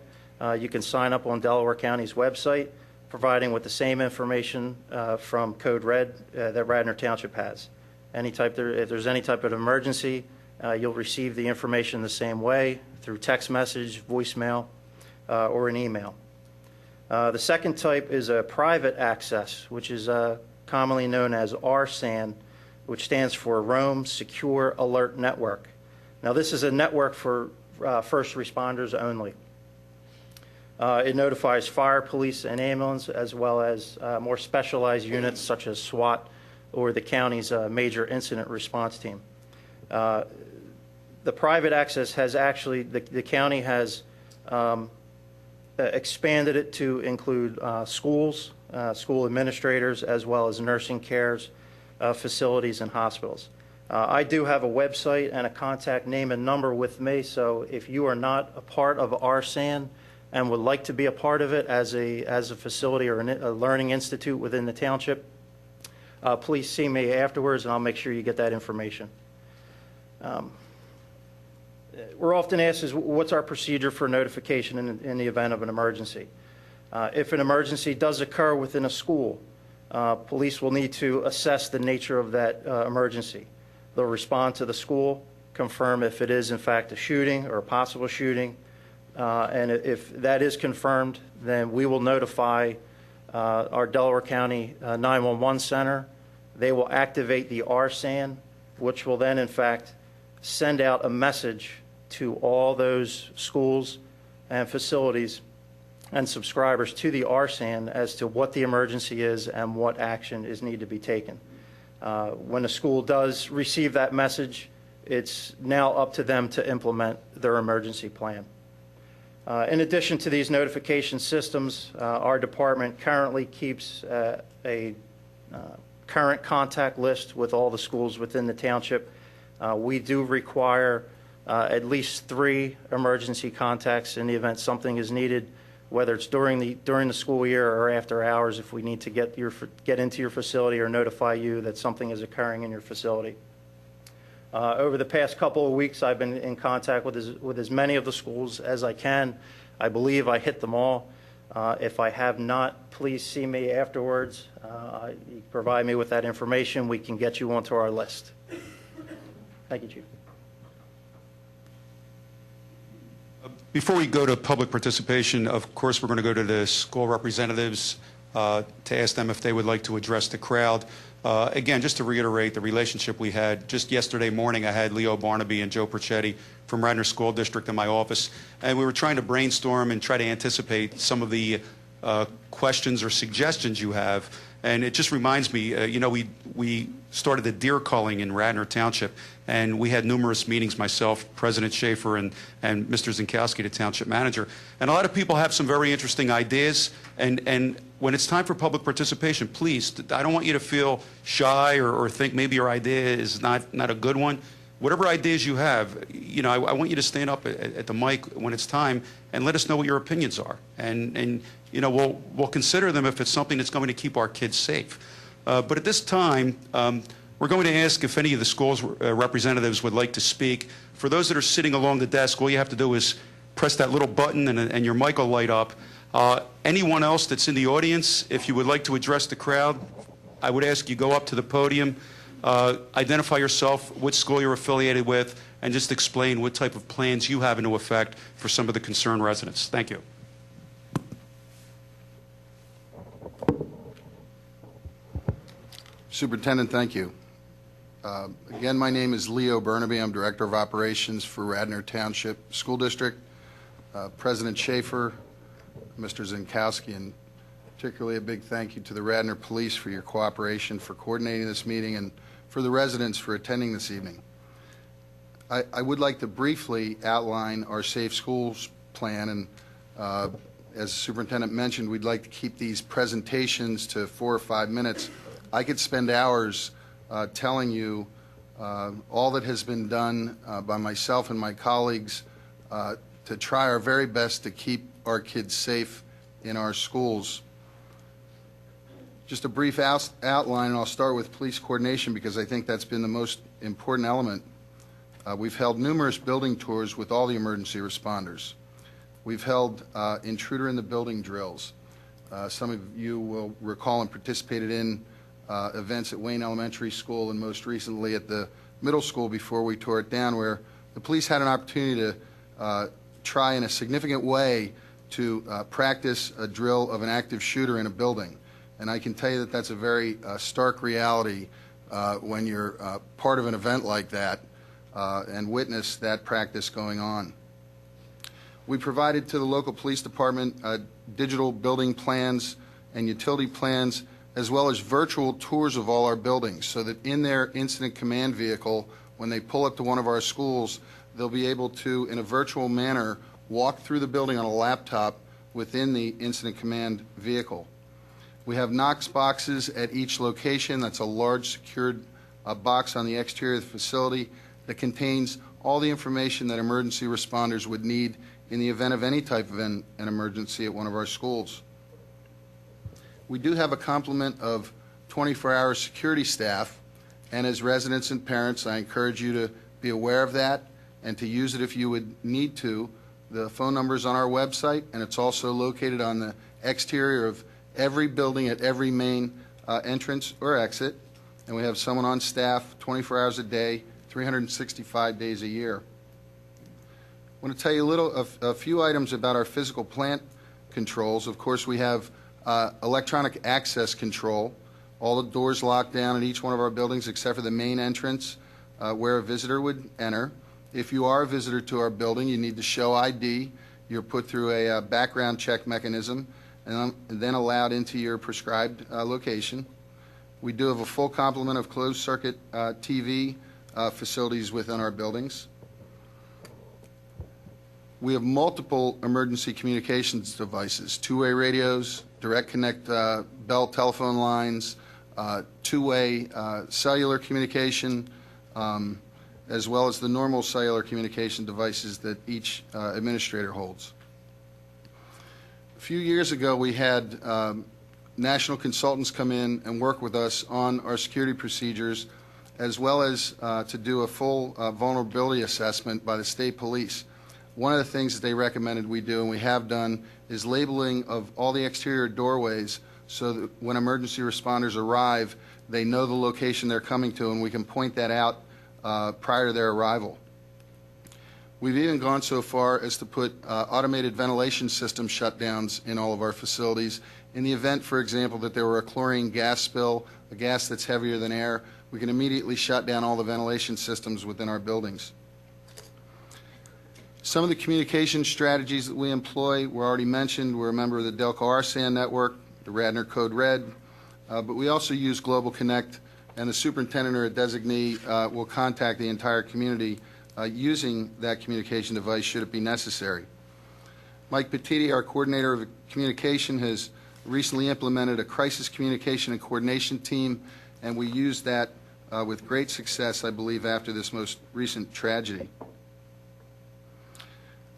You can sign up on Delaware County's website, providing with the same information from Code Red that Radnor Township has. If there's any type of emergency, you'll receive the information the same way through text message, voicemail, or an email. The second type is a private access, which is commonly known as RSAN, which stands for Rome Secure Alert Network. Now, this is a network for first responders only. It notifies fire, police, and ambulance, as well as more specialized units such as SWAT or the county's major incident response team. The private access has actually, the county has expanded it to include schools, school administrators, as well as nursing cares, facilities, and hospitals. I do have a website and a contact name and number with me, so if you are not a part of RSAN and would like to be a part of it as a facility or a learning institute within the township, please see me afterwards and I'll make sure you get that information. We're often asked, what's our procedure for notification in the event of an emergency? If an emergency does occur within a school, police will need to assess the nature of that emergency. They'll respond to the school, confirm if it is in fact a shooting or a possible shooting, and if that is confirmed, then we will notify our Delaware County 911 center. They will activate the RSAN, which will then in fact send out a message to all those schools and facilities and subscribers to the RSAN as to what the emergency is and what action is needed to be taken. When a school does receive that message, it's now up to them to implement their emergency plan. In addition to these notification systems, our department currently keeps a current contact list with all the schools within the township. We do require at least 3 emergency contacts in the event something is needed, whether it's during the school year or after hours, if we need to get into your facility or notify you that something is occurring in your facility. Over the past couple of weeks, I've been in contact with as many of the schools as I can. I believe I hit them all. If I have not, please see me afterwards. You provide me with that information. We can get you onto our list. Thank you, Chief. Before we go to public participation, of course, we're going to go to the school representatives to ask them if they would like to address the crowd. Again, just to reiterate the relationship we had, just yesterday morning I had Leo Barnaby and Joe Perchetti from Radnor School District in my office, and we were trying to brainstorm and try to anticipate some of the questions or suggestions you have. And it just reminds me, you know, we started the deer culling in Radnor Township, and we had numerous meetings, myself, President Schaefer, and Mr. Zinkowski, the township manager. And a lot of people have some very interesting ideas, and when it's time for public participation, please, I don't want you to feel shy or think maybe your idea is not a good one. Whatever ideas you have, you know, I want you to stand up at the mic when it's time and let us know what your opinions are. And you know, we'll consider them if it's something that's going to keep our kids safe. But at this time, we're going to ask if any of the school's representatives would like to speak. For those that are sitting along the desk, all you have to do is press that little button and your mic will light up. Anyone else that's in the audience, if you would like to address the crowd, I would ask you go up to the podium, identify yourself, what school you're affiliated with, and just explain what type of plans you have into effect for some of the concerned residents. Thank you. Superintendent, thank you. Again, my name is Leo Burnaby. I'm Director of Operations for Radnor Township School District. President Schaefer, Mr. Zinkowski, and Particularly a big thank you to the Radnor Police for your cooperation, for coordinating this meeting, and for the residents for attending this evening. I would like to briefly outline our Safe Schools plan, and as the superintendent mentioned, we'd like to keep these presentations to 4 or 5 minutes. I could spend hours telling you all that has been done by myself and my colleagues to try our very best to keep our kids safe in our schools. Just a brief outline, and I'll start with police coordination because I think that's been the most important element. We've held numerous building tours with all the emergency responders. We've held intruder in the building drills. Some of you will recall and participated in events at Wayne Elementary School and most recently at the middle school before we tore it down, where the police had an opportunity to try in a significant way to practice a drill of an active shooter in a building. And I can tell you that that's a very stark reality when you're part of an event like that and witness that practice going on. We provided to the local police department digital building plans and utility plans, as well as virtual tours of all our buildings, so that in their incident command vehicle, when they pull up to one of our schools, they'll be able to, in a virtual manner, walk through the building on a laptop within the incident command vehicle. We have Knox boxes at each location. That's a large secured box on the exterior of the facility that contains all the information that emergency responders would need in the event of any type of an emergency at one of our schools. We do have a complement of 24-hour security staff, and as residents and parents, I encourage you to be aware of that and to use it if you would need to. The phone number is on our website, and it's also located on the exterior of every building at every main entrance or exit, and we have someone on staff 24 hours a day, 365 days a year. I want to tell you a few items about our physical plant controls. Of course, we have electronic access control. All the doors locked down at each one of our buildings except for the main entrance where a visitor would enter. If you are a visitor to our building, you need to show ID. You're put through a background check mechanism and then allowed into your prescribed location. We do have a full complement of closed-circuit TV facilities within our buildings. We have multiple emergency communications devices, two-way radios, direct connect Bell telephone lines, two-way cellular communication, as well as the normal cellular communication devices that each administrator holds. A few years ago, we had national consultants come in and work with us on our security procedures, as well as to do a full vulnerability assessment by the state police. One of the things that they recommended we do, and we have done, is labeling of all the exterior doorways so that when emergency responders arrive, they know the location they're coming to, and we can point that out prior to their arrival. We've even gone so far as to put automated ventilation system shutdowns in all of our facilities. In the event, for example, that there were a chlorine gas spill, a gas that's heavier than air, we can immediately shut down all the ventilation systems within our buildings. Some of the communication strategies that we employ were already mentioned. We're a member of the Delco RSAN network, the Radnor Code Red, but we also use Global Connect, and the superintendent or a designee will contact the entire community using that communication device should it be necessary. Mike Petiti, our coordinator of communication, has recently implemented a crisis communication and coordination team, and we used that with great success, I believe, after this most recent tragedy.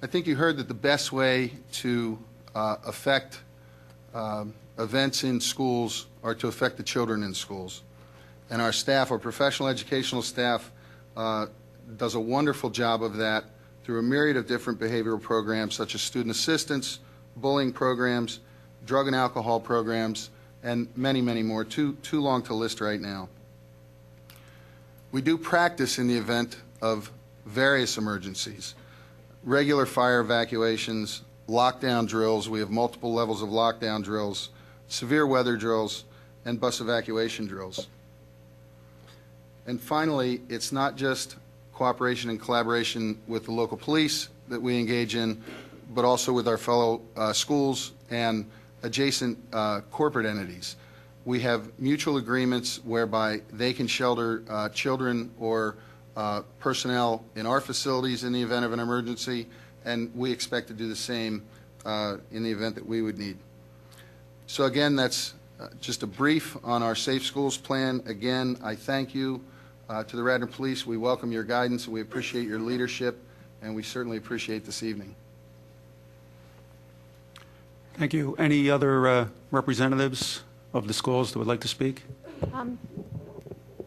I think you heard that the best way to affect events in schools are to affect the children in schools. And our staff, our professional educational staff, does a wonderful job of that through a myriad of different behavioral programs such as student assistance, bullying programs, drug and alcohol programs, and many, many more. Too long to list right now. We do practice in the event of various emergencies. Regular fire evacuations, lockdown drills. We have multiple levels of lockdown drills, severe weather drills, and bus evacuation drills. And finally, it's not just cooperation and collaboration with the local police that we engage in, but also with our fellow schools and adjacent corporate entities. We have mutual agreements whereby they can shelter children or personnel in our facilities in the event of an emergency, and we expect to do the same in the event that we would need. So again, that's just a brief on our Safe Schools plan. Again, I thank you to the Radnor Police. We welcome your guidance, and we appreciate your leadership, and we certainly appreciate this evening. Thank you. Any other representatives of the schools that would like to speak?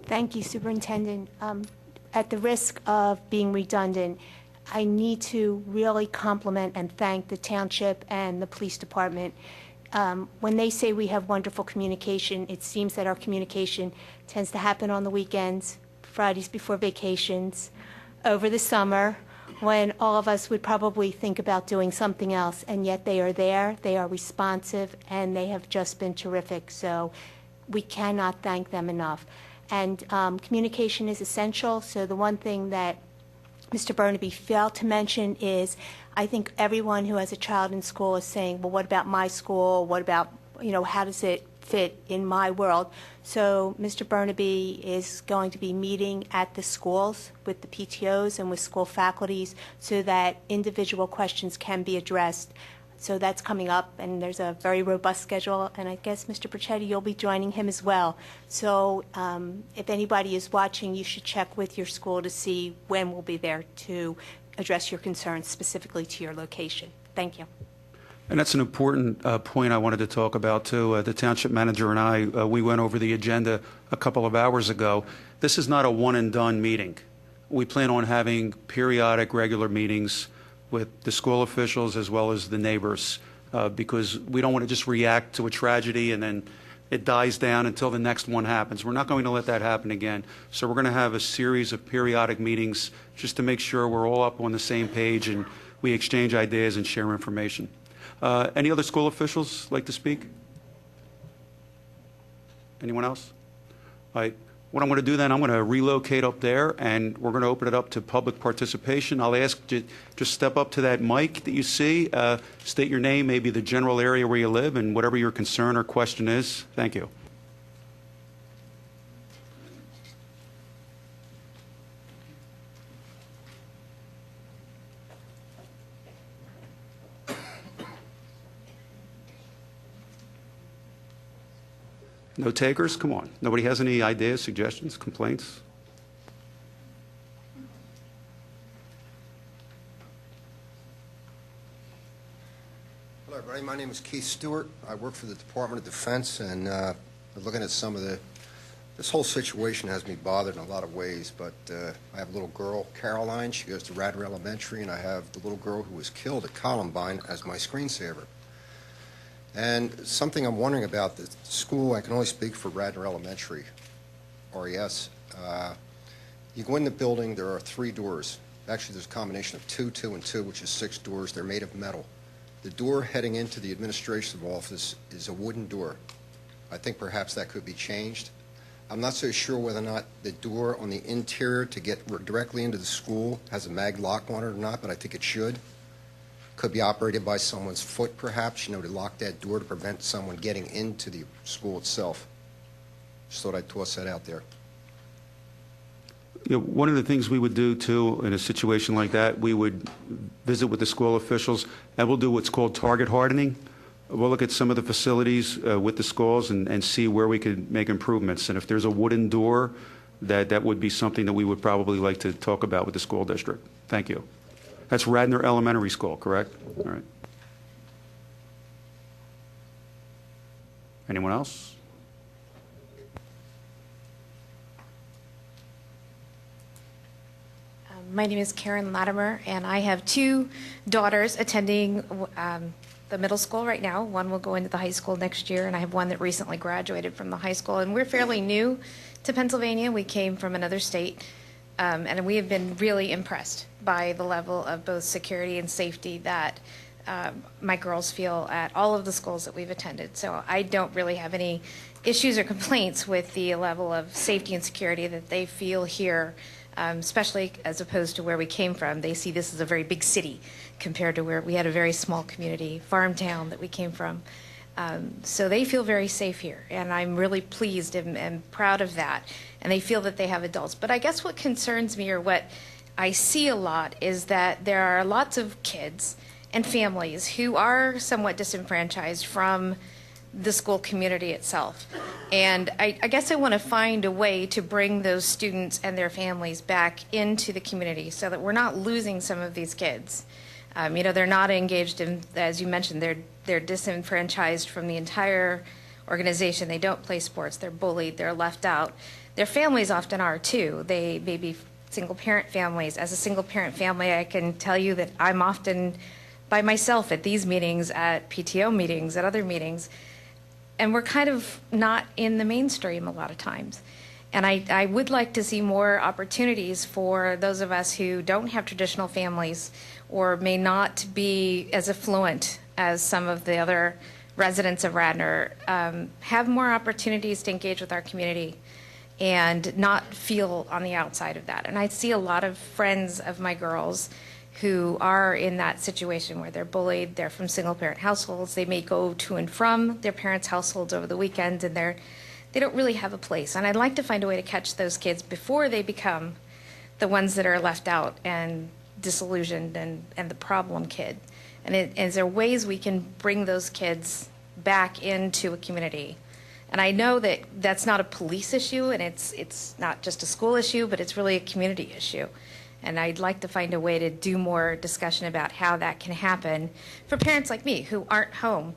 Thank you, Superintendent. At the risk of being redundant, I need to really compliment and thank the Township and the Police Department. When they say we have wonderful communication, it seems that our communication tends to happen on the weekends, Fridays before vacations, over the summer, when all of us would probably think about doing something else, and yet they are there, they are responsive, and they have just been terrific. So we cannot thank them enough. And communication is essential, so the one thing that Mr. Burnaby failed to mention is I think everyone who has a child in school is saying, well, what about my school? What about, how does it fit in my world? So Mr. Burnaby is going to be meeting at the schools with the PTOs and with school faculties so that individual questions can be addressed. So that's coming up, and there's a very robust schedule, and I guess, Mr. Percetti, you'll be joining him as well. So if anybody is watching, you should check with your school to see when we'll be there to address your concerns specifically to your location. Thank you. And that's an important point I wanted to talk about, too. The township manager and I, we went over the agenda a couple of hours ago. This is not a one-and-done meeting. We plan on having periodic, regular meetings with the school officials as well as the neighbors, because we don't want to just react to a tragedy and then it dies down until the next one happens. We're not going to let that happen again. So we're going to have a series of periodic meetings just to make sure we're all up on the same page and we exchange ideas and share information. Any other school officials like to speak? Anyone else? All right. What I'm going to do then, I'm going to relocate up there, and we're going to open it up to public participation. I'll ask you just step up to that mic that you see, state your name, maybe the general area where you live, and whatever your concern or question is. Thank you. No takers? Come on. Nobody has any ideas, suggestions, complaints? Hello, everybody. My name is Keith Stewart. I work for the Department of Defense, and looking at some of this whole situation has me bothered in a lot of ways, but I have a little girl, Caroline. She goes to Radnor Elementary, and I have the little girl who was killed at Columbine as my screensaver. And something I'm wondering about the school, I can only speak for Radnor Elementary, RES. You go in the building, there are 3 doors. Actually, there's a combination of 2, 2, and 2, which is 6 doors. They're made of metal. The door heading into the administrative office is a wooden door. I think perhaps that could be changed. I'm not so sure whether or not the door on the interior to get directly into the school has a mag lock on it or not, but I think it should. Could be operated by someone's foot, perhaps, to lock that door to prevent someone getting into the school itself. Just thought I'd toss that out there. One of the things we would do, too, in a situation like that, we would visit with the school officials, and we'll do what's called target hardening. We'll look at some of the facilities with the schools and see where we could make improvements. And if there's a wooden door, that would be something that we would probably like to talk about with the school district. Thank you. That's Radnor Elementary School, correct? All right. Anyone else? My name is Karen Latimer, and I have 2 daughters attending the middle school right now. One will go into the high school next year, and I have one that recently graduated from the high school. And we're fairly new to Pennsylvania. We came from another state. And we have been really impressed by the level of both security and safety that my girls feel at all of the schools that we've attended. So I don't really have any issues or complaints with the level of safety and security that they feel here, especially as opposed to where we came from. They see this as a very big city compared to where we had a very small community, farm town that we came from. So they feel very safe here, and I'm really pleased and proud of that. And they feel that they have adults. But I guess what concerns me, or what I see a lot, is that there are lots of kids and families who are somewhat disenfranchised from the school community itself. And I guess I want to find a way to bring those students and their families back into the community so that we're not losing some of these kids. They're not engaged in, as you mentioned, they're disenfranchised from the entire organization. They don't play sports. They're bullied. They're left out. Their families often are too. They may be single-parent families. As a single-parent family, I can tell you that I'm often by myself at these meetings, at PTO meetings, at other meetings, and we're kind of not in the mainstream a lot of times. And I would like to see more opportunities for those of us who don't have traditional families or may not be as affluent as some of the other residents of Radnor, have more opportunities to engage with our community and not feel on the outside of that. And I see a lot of friends of my girls who are in that situation where they're bullied, they're from single-parent households, they may go to and from their parents' households over the weekend, and they don't really have a place. And I'd like to find a way to catch those kids before they become the ones that are left out and disillusioned and the problem kid. And is there ways we can bring those kids back into a community? And I know that that's not a police issue, and it's not just a school issue, but it's really a community issue. And I'd like to find a way to do more discussion about how that can happen for parents like me who aren't home,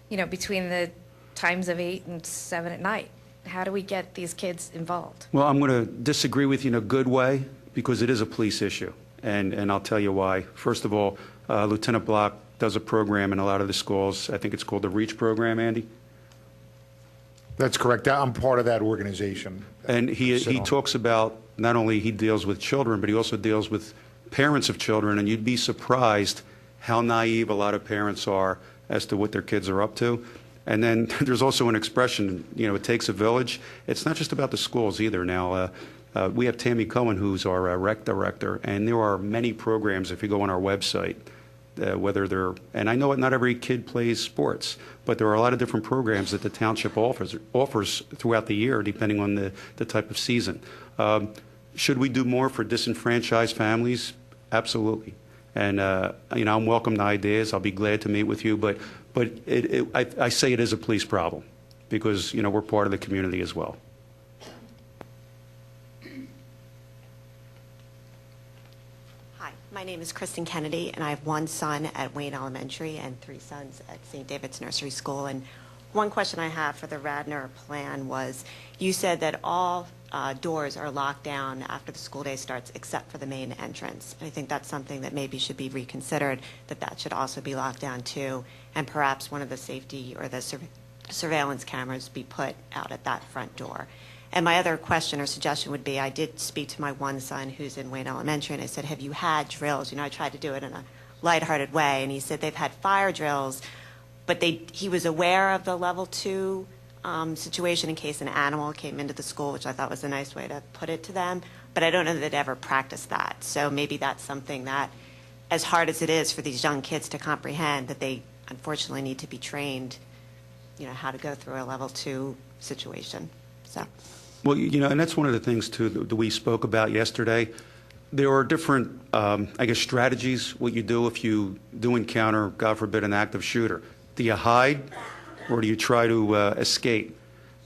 between the times of 8 and 7 at night. How do we get these kids involved? Well, I'm going to disagree with you in a good way because it is a police issue, and I'll tell you why. First of all, Lieutenant Block does a program in a lot of the schools. I think it's called the REACH program, Andy. That's correct. I'm part of that organization. And he talks about not only he deals with children, but he also deals with parents of children, and you'd be surprised how naive a lot of parents are as to what their kids are up to. And then there's also an expression, it takes a village. It's not just about the schools either now. We have Tammy Cohen, who's our rec director, and there are many programs, if you go on our website, whether they're, and I know not every kid plays sports, but there are a lot of different programs that the township offers throughout the year, depending on the type of season. Should we do more for disenfranchised families? Absolutely. And I'm welcome to ideas. I'll be glad to meet with you, but I say it is a police problem because we're part of the community as well. My name is Kristen Kennedy, and I have one son at Wayne Elementary and 3 sons at St. David's Nursery School. And one question I have for the Radnor plan was, you said that all doors are locked down after the school day starts except for the main entrance. And I think that's something that maybe should be reconsidered, that should also be locked down too, and perhaps one of the safety or the surveillance cameras be put out at that front door. And my other question or suggestion would be, I did speak to my one son who's in Wayne Elementary, and I said, have you had drills? I tried to do it in a lighthearted way, and he said they've had fire drills, but he was aware of the level 2 situation in case an animal came into the school, which I thought was a nice way to put it to them, but I don't know that they'd ever practiced that. So maybe that's something that, as hard as it is for these young kids to comprehend, that they unfortunately need to be trained, how to go through a level 2 situation. So. Well, and that's one of the things, too, that we spoke about yesterday. There are different, strategies, what you do if you do encounter, God forbid, an active shooter. Do you hide or do you try to escape?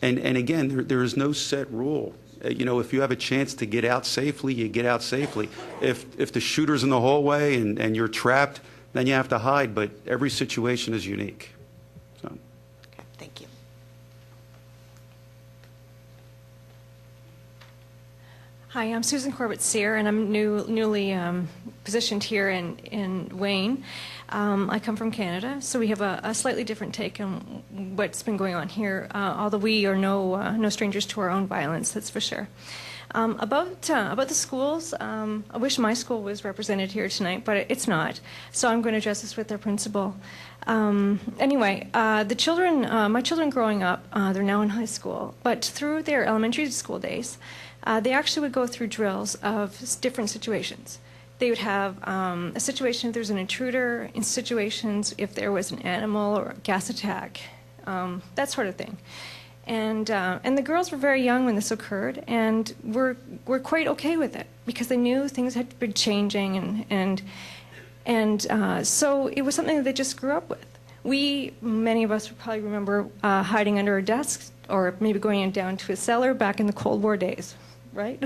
And again, there is no set rule. If you have a chance to get out safely, you get out safely. If the shooter's in the hallway and you're trapped, then you have to hide, but every situation is unique. So. Okay, thank you. Hi, I'm Susan Corbett-Sear, and I'm newly positioned here in Wayne. I come from Canada, so we have a slightly different take on what's been going on here, although we are no strangers to our own violence, that's for sure. About the schools, I wish my school was represented here tonight, but it's not, so I'm going to address this with their principal. Anyway, the children, my children growing up, they're now in high school, but through their elementary school days, they actually would go through drills of different situations. They would have a situation if there's an intruder, in situations if there was an animal or a gas attack, that sort of thing. And the girls were very young when this occurred, and were quite okay with it because they knew things had been changing, and so it was something that they just grew up with. Many of us would probably remember hiding under a desk or maybe going down to a cellar back in the Cold War days, right?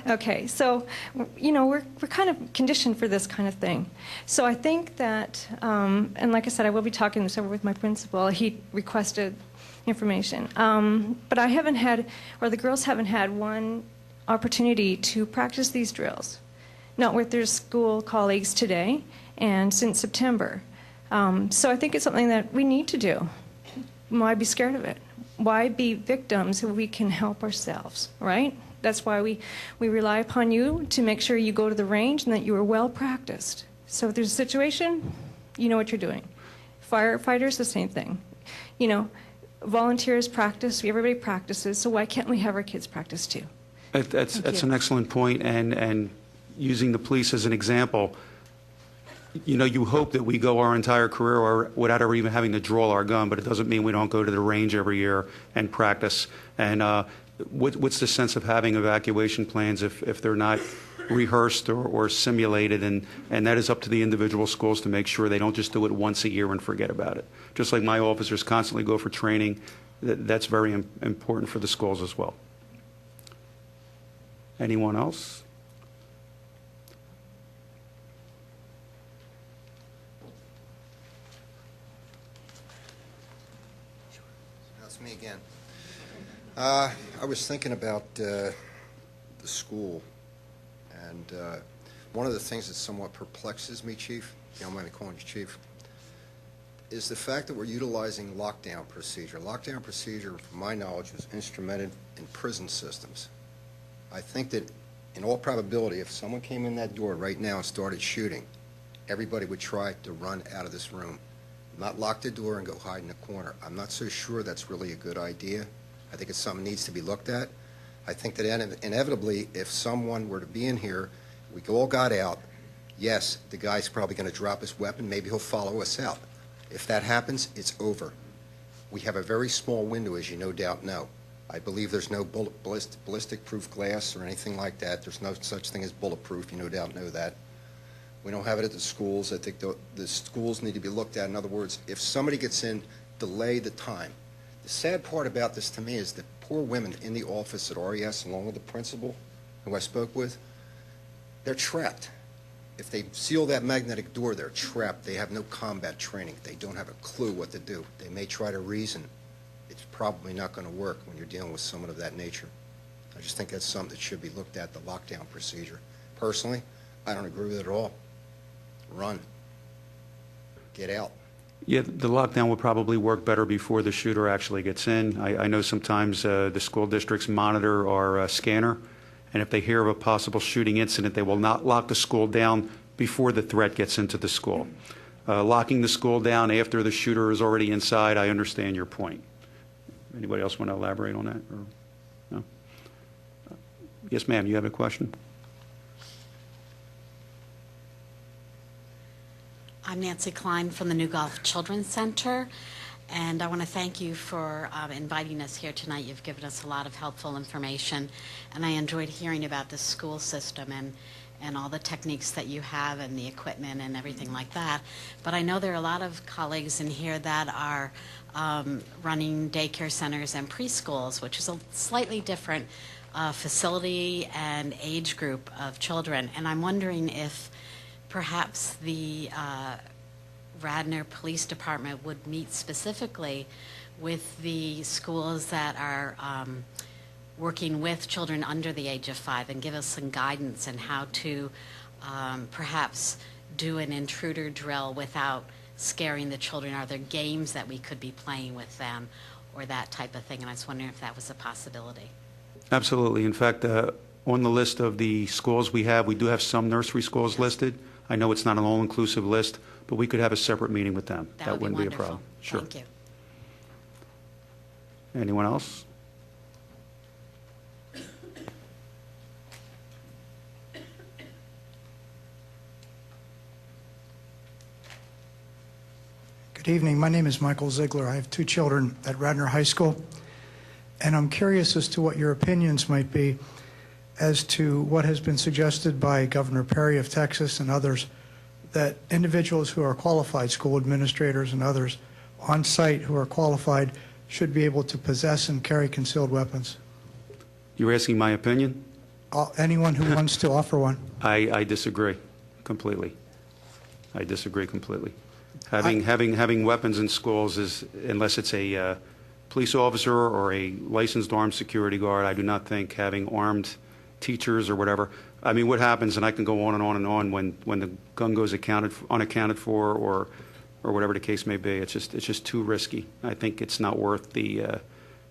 Okay, so we're kind of conditioned for this kind of thing. So I think that, and like I said, I will be talking this over with my principal. He requested information. But I haven't had, or the girls haven't had one opportunity to practice these drills, not with their school colleagues today and since September. So I think it's something that we need to do. Why be scared of it? Why be victims if we can help ourselves, right? That's why we rely upon you to make sure you go to the range and that you are well practiced. So if there's a situation, you know what you're doing. Firefighters, the same thing. Volunteers practice, everybody practices, so why can't we have our kids practice too? That's an excellent point, and using the police as an example, you hope that we go our entire career or without ever even having to draw our gun, but it doesn't mean we don't go to the range every year and practice. And what's the sense of having evacuation plans if they're not rehearsed or simulated, and that is up to the individual schools to make sure they don't just do it once a year and forget about it. Just like my officers constantly go for training, that's very important for the schools as well. Anyone else? That's me again. I was thinking about the school. And one of the things that somewhat perplexes me, Chief, if you don't mind me calling you Chief, is the fact that we're utilizing lockdown procedure. Lockdown procedure, from my knowledge, was instrumented in prison systems. I think that, in all probability, if someone came in that door right now and started shooting, everybody would try to run out of this room, not lock the door and go hide in a corner. I'm not so sure that's really a good idea. I think it's something that needs to be looked at. I think that inevitably, if someone were to be in here, we all got out, yes, the guy's probably going to drop his weapon. Maybe he'll follow us out. If that happens, it's over. We have a very small window, as you no doubt know. I believe there's no ballistic-proof glass or anything like that. There's no such thing as bulletproof. You no doubt know that. We don't have it at the schools. I think the schools need to be looked at. In other words, if somebody gets in, delay the time. The sad part about this to me is that poor women in the office at RES, along with the principal, who I spoke with, they're trapped. If they seal that magnetic door, they're trapped. They have no combat training. They don't have a clue what to do. They may try to reason. It's probably not going to work when you're dealing with someone of that nature. I just think that's something that should be looked at, the lockdown procedure. Personally, I don't agree with it at all. Run. Get out. Yeah, the lockdown would probably work better before the shooter actually gets in. I know sometimes the school districts monitor our scanner, and if they hear of a possible shooting incident, they will not lock the school down before the threat gets into the school. Locking the school down after the shooter is already inside, I understand your point. Anybody else want to elaborate on that? Or, no? Yes, ma'am, you have a question? I'm Nancy Klein from the New Gulf Children's Center, and I want to thank you for inviting us here tonight. You've given us a lot of helpful information, and I enjoyed hearing about the school system and all the techniques that you have and the equipment and everything like that. But I know there are a lot of colleagues in here that are running daycare centers and preschools, which is a slightly different facility and age group of children. And I'm wondering if perhaps the Radnor Police Department would meet specifically with the schools that are working with children under the age of 5 and give us some guidance on how to perhaps do an intruder drill without scaring the children. Are there games that we could be playing with them or that type of thing? And I was wondering if that was a possibility. Absolutely. In fact, on the list of the schools we do have some nursery schools listed. I know it's not an all-inclusive list, but we could have a separate meeting with them. That wouldn't be a problem. Sure. Thank you. Anyone else? Good evening. My name is Michael Ziegler. I have 2 children at Radnor High School, and I'm curious as to what your opinions might be as to what has been suggested by Governor Perry of Texas and others, that individuals who are qualified, school administrators and others on site who are qualified, should be able to possess and carry concealed weapons. You're asking my opinion? Anyone who wants to offer one. I disagree completely. I disagree completely. Having weapons in schools is, unless it's a police officer or a licensed armed security guard, I do not think having armed teachers or whatever. I mean, what happens, and I can go on and on and on, when the gun goes unaccounted for or whatever the case may be. It's just too risky. I think it's not worth the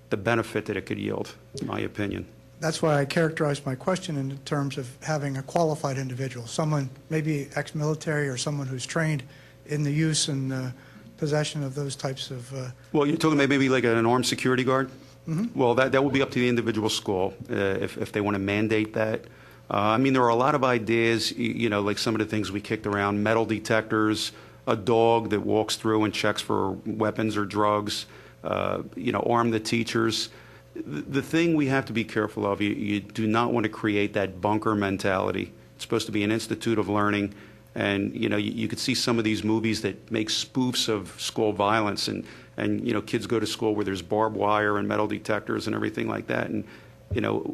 benefit that it could yield, in my opinion. That's why I characterized my question in terms of having a qualified individual, someone maybe ex-military or someone who's trained in the use and possession of those types of... Well, you're talking about maybe like an armed security guard? Mm-hmm. Well, that will be up to the individual school if they want to mandate that. I mean, there are a lot of ideas, like some of the things we kicked around, metal detectors, a dog that walks through and checks for weapons or drugs, arm the teachers. The thing we have to be careful of, you do not want to create that bunker mentality. It's supposed to be an institute of learning, and you could see some of these movies that make spoofs of school violence, and kids go to school where there's barbed wire and metal detectors and everything like that, and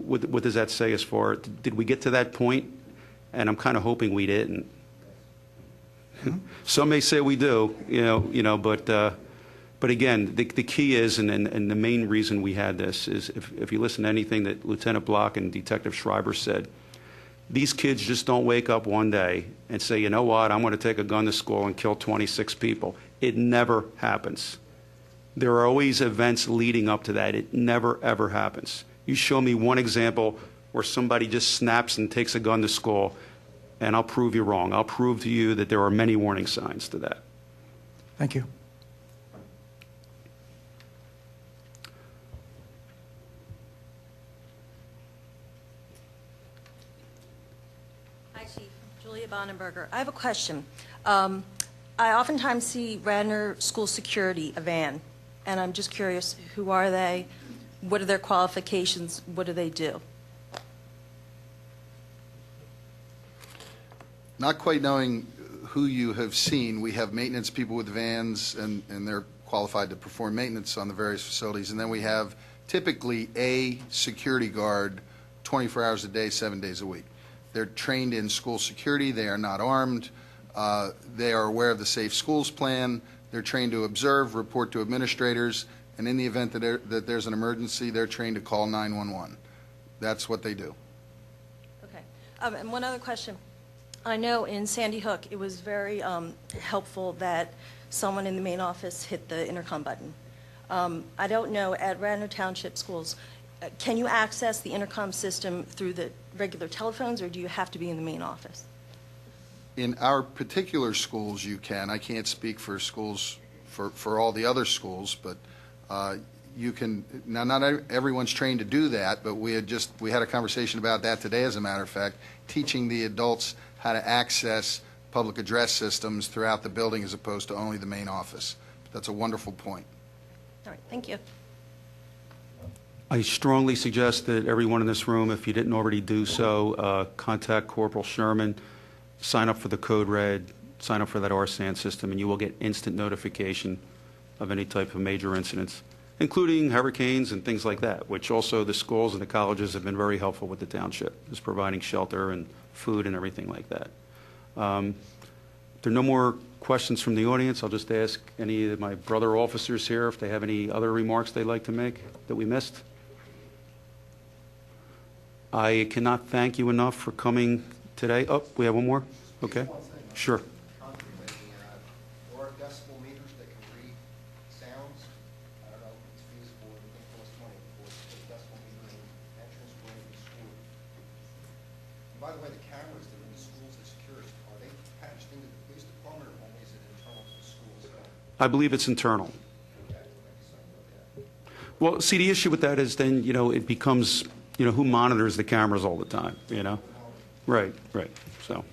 what does that say as far, did we get to that point? And I'm kind of hoping we didn't. Mm-hmm. Some may say we do, but again, the key is, and the main reason we had this is, if you listen to anything that Lieutenant Block and Detective Schreiber said, these kids just don't wake up one day and say, you know what, I'm going to take a gun to school and kill 26 people. It never happens. There are always events leading up to that. It never, ever happens. You show me one example where somebody just snaps and takes a gun to school, and I'll prove you wrong. I'll prove to you that there are many warning signs to that. Thank you. Hi, Chief. Julia Bonenberger. I have a question. I oftentimes see Radnor School Security, a van, and I'm just curious, who are they? What are their qualifications? What do they do? Not quite knowing who you have seen, we have maintenance people with vans, and they're qualified to perform maintenance on the various facilities. And then we have typically a security guard 24 hours a day, 7 days a week. They're trained in school security. They are not armed. They are aware of the Safe Schools Plan. They're trained to observe, report to administrators, and in the event that there's an emergency, they're trained to call 911. That's what they do. Okay. And one other question. I know in Sandy Hook, it was very helpful that someone in the main office hit the intercom button. I don't know, at Radnor Township schools, can you access the intercom system through the regular telephones, or do you have to be in the main office? In our particular schools, you can. I can't speak for schools, for all the other schools, but you can. Now, not everyone's trained to do that, but we had a conversation about that today, as a matter of fact, teaching the adults how to access public address systems throughout the building as opposed to only the main office. That's a wonderful point. All right, thank you. I strongly suggest that everyone in this room, if you didn't already do so, contact Corporal Sherman, sign up for the Code Red, sign up for that RSAN system, and you will get instant notification of any type of major incidents, including hurricanes and things like that, which also the schools and the colleges have been very helpful with the township, is providing shelter and food and everything like that. If there are no more questions from the audience, I'll just ask any of my brother officers here if they have any other remarks they'd like to make that we missed. I cannot thank you enough for coming today. Oh, we have one more? Okay. Sure. Or decibel meters that can read sounds. I don't know if it's feasible, it would cost money for a decibel meter in entrance way to the school. And by the way, the cameras that are in the schools that secure, are they patched into the police department, or only is it internal to the schools? I believe it's internal. Well, see, the issue with that is then, it becomes, who monitors the cameras all the time, Right, right, so.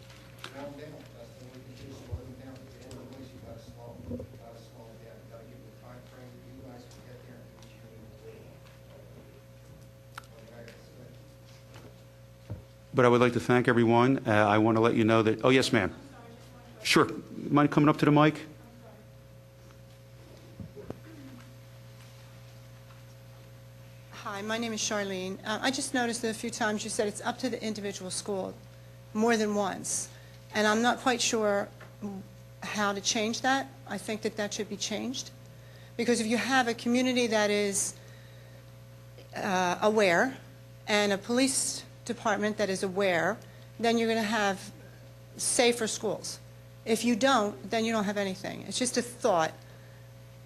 But I would like to thank everyone. I want to let you know that, oh, yes, ma'am. Sure. Mind coming up to the mic? Hi, my name is Charlene. I just noticed that a few times you said it's up to the individual school more than once, and I'm not quite sure how to change that. I think that that should be changed, because if you have a community that is aware and a police department that is aware, then you're going to have safer schools. If you don't, then you don't have anything. It's just a thought.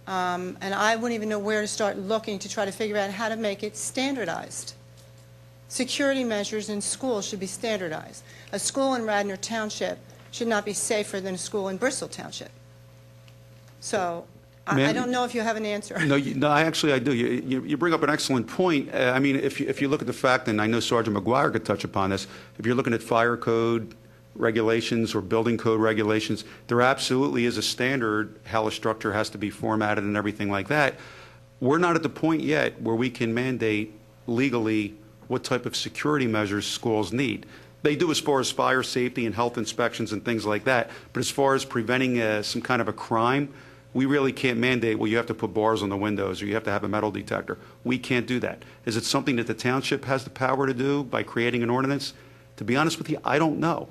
And I wouldn't even know where to start looking to try to figure out how to make it standardized. Security measures in schools should be standardized. A school in Radnor Township should not be safer than a school in Bristol Township. So I don't know if you have an answer. No, I do. You bring up an excellent point. I mean, if you look at the fact, and I know Sergeant McGuire could touch upon this, if you're looking at fire code regulations or building code regulations, there absolutely is a standard how a structure has to be formatted and everything like that. We're not at the point yet where we can mandate legally what type of security measures schools need. They do as far as fire safety and health inspections and things like that, but as far as preventing some kind of a crime, we really can't mandate, well, you have to put bars on the windows or you have to have a metal detector. We can't do that. Is it something that the township has the power to do by creating an ordinance? To be honest with you, I don't know.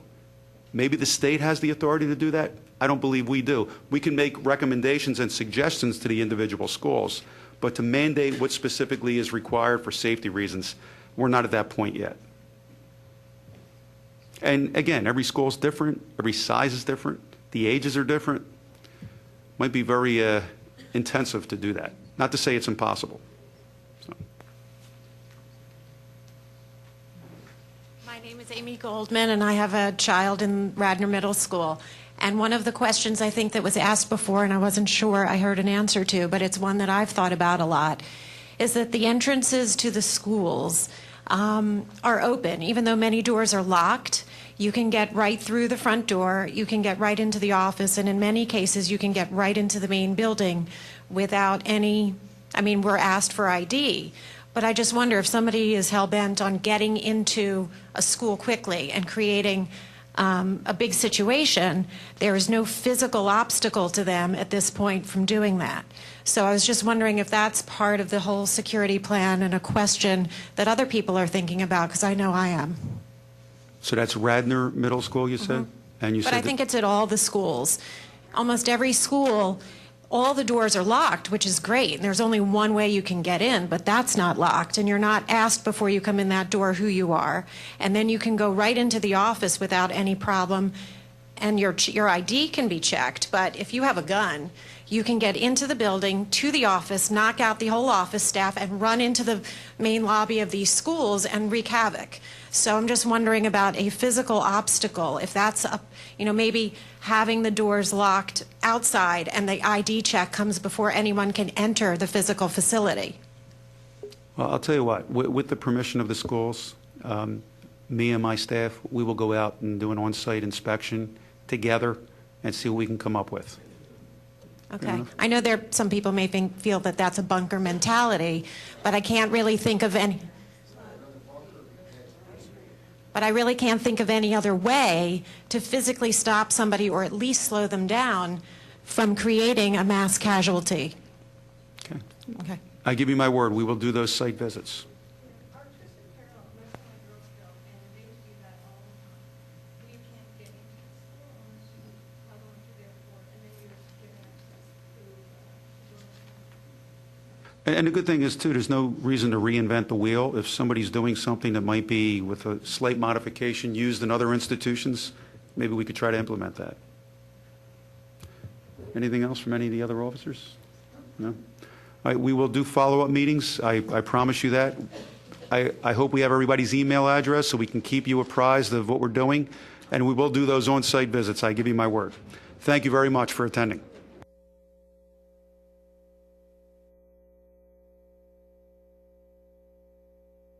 Maybe the state has the authority to do that. I don't believe we do. We can make recommendations and suggestions to the individual schools, but to mandate what specifically is required for safety reasons, we're not at that point yet. And again, every school is different, every size is different, the ages are different. Might be very intensive to do that. Not to say it's impossible. My name is Amy Goldman, and I have a child in Radnor Middle School. And one of the questions I think that was asked before, and I wasn't sure I heard an answer to, but it's one that I've thought about a lot, is that the entrances to the schools are open. Even though many doors are locked, you can get right through the front door, you can get right into the office, and in many cases you can get right into the main building without any, I mean, we're asked for ID. But I just wonder if somebody is hell-bent on getting into a school quickly and creating a big situation, there is no physical obstacle to them at this point from doing that. So I was just wondering if that's part of the whole security plan and a question that other people are thinking about, because I know I am. So that's Radnor Middle School, you said? And you But said I think it's at all the schools. Almost every school, all the doors are locked, which is great. And there's only one way you can get in, but that's not locked. And you're not asked before you come in that door who you are. And then you can go right into the office without any problem. And your ID can be checked. But if you have a gun, you can get into the building, to the office, knock out the whole office staff, and run into the main lobby of these schools and wreak havoc. So I'm just wondering about a physical obstacle, if that's, maybe having the doors locked outside and the ID check comes before anyone can enter the physical facility. Well, I'll tell you what, with the permission of the schools, me and my staff, we will go out and do an on-site inspection together and see what we can come up with. Okay. I know some people may feel that that's a bunker mentality, but I can't really think of any. But I really can't think of any other way to physically stop somebody or at least slow them down from creating a mass casualty. Okay. Okay. I give you my word, we will do those site visits. And the good thing is, too, there's no reason to reinvent the wheel. If somebody's doing something that might be with a slight modification used in other institutions, maybe we could try to implement that. Anything else from any of the other officers? No? All right, we will do follow-up meetings. I promise you that. I hope we have everybody's email address so we can keep you apprised of what we're doing. And we will do those on-site visits. I give you my word. Thank you very much for attending.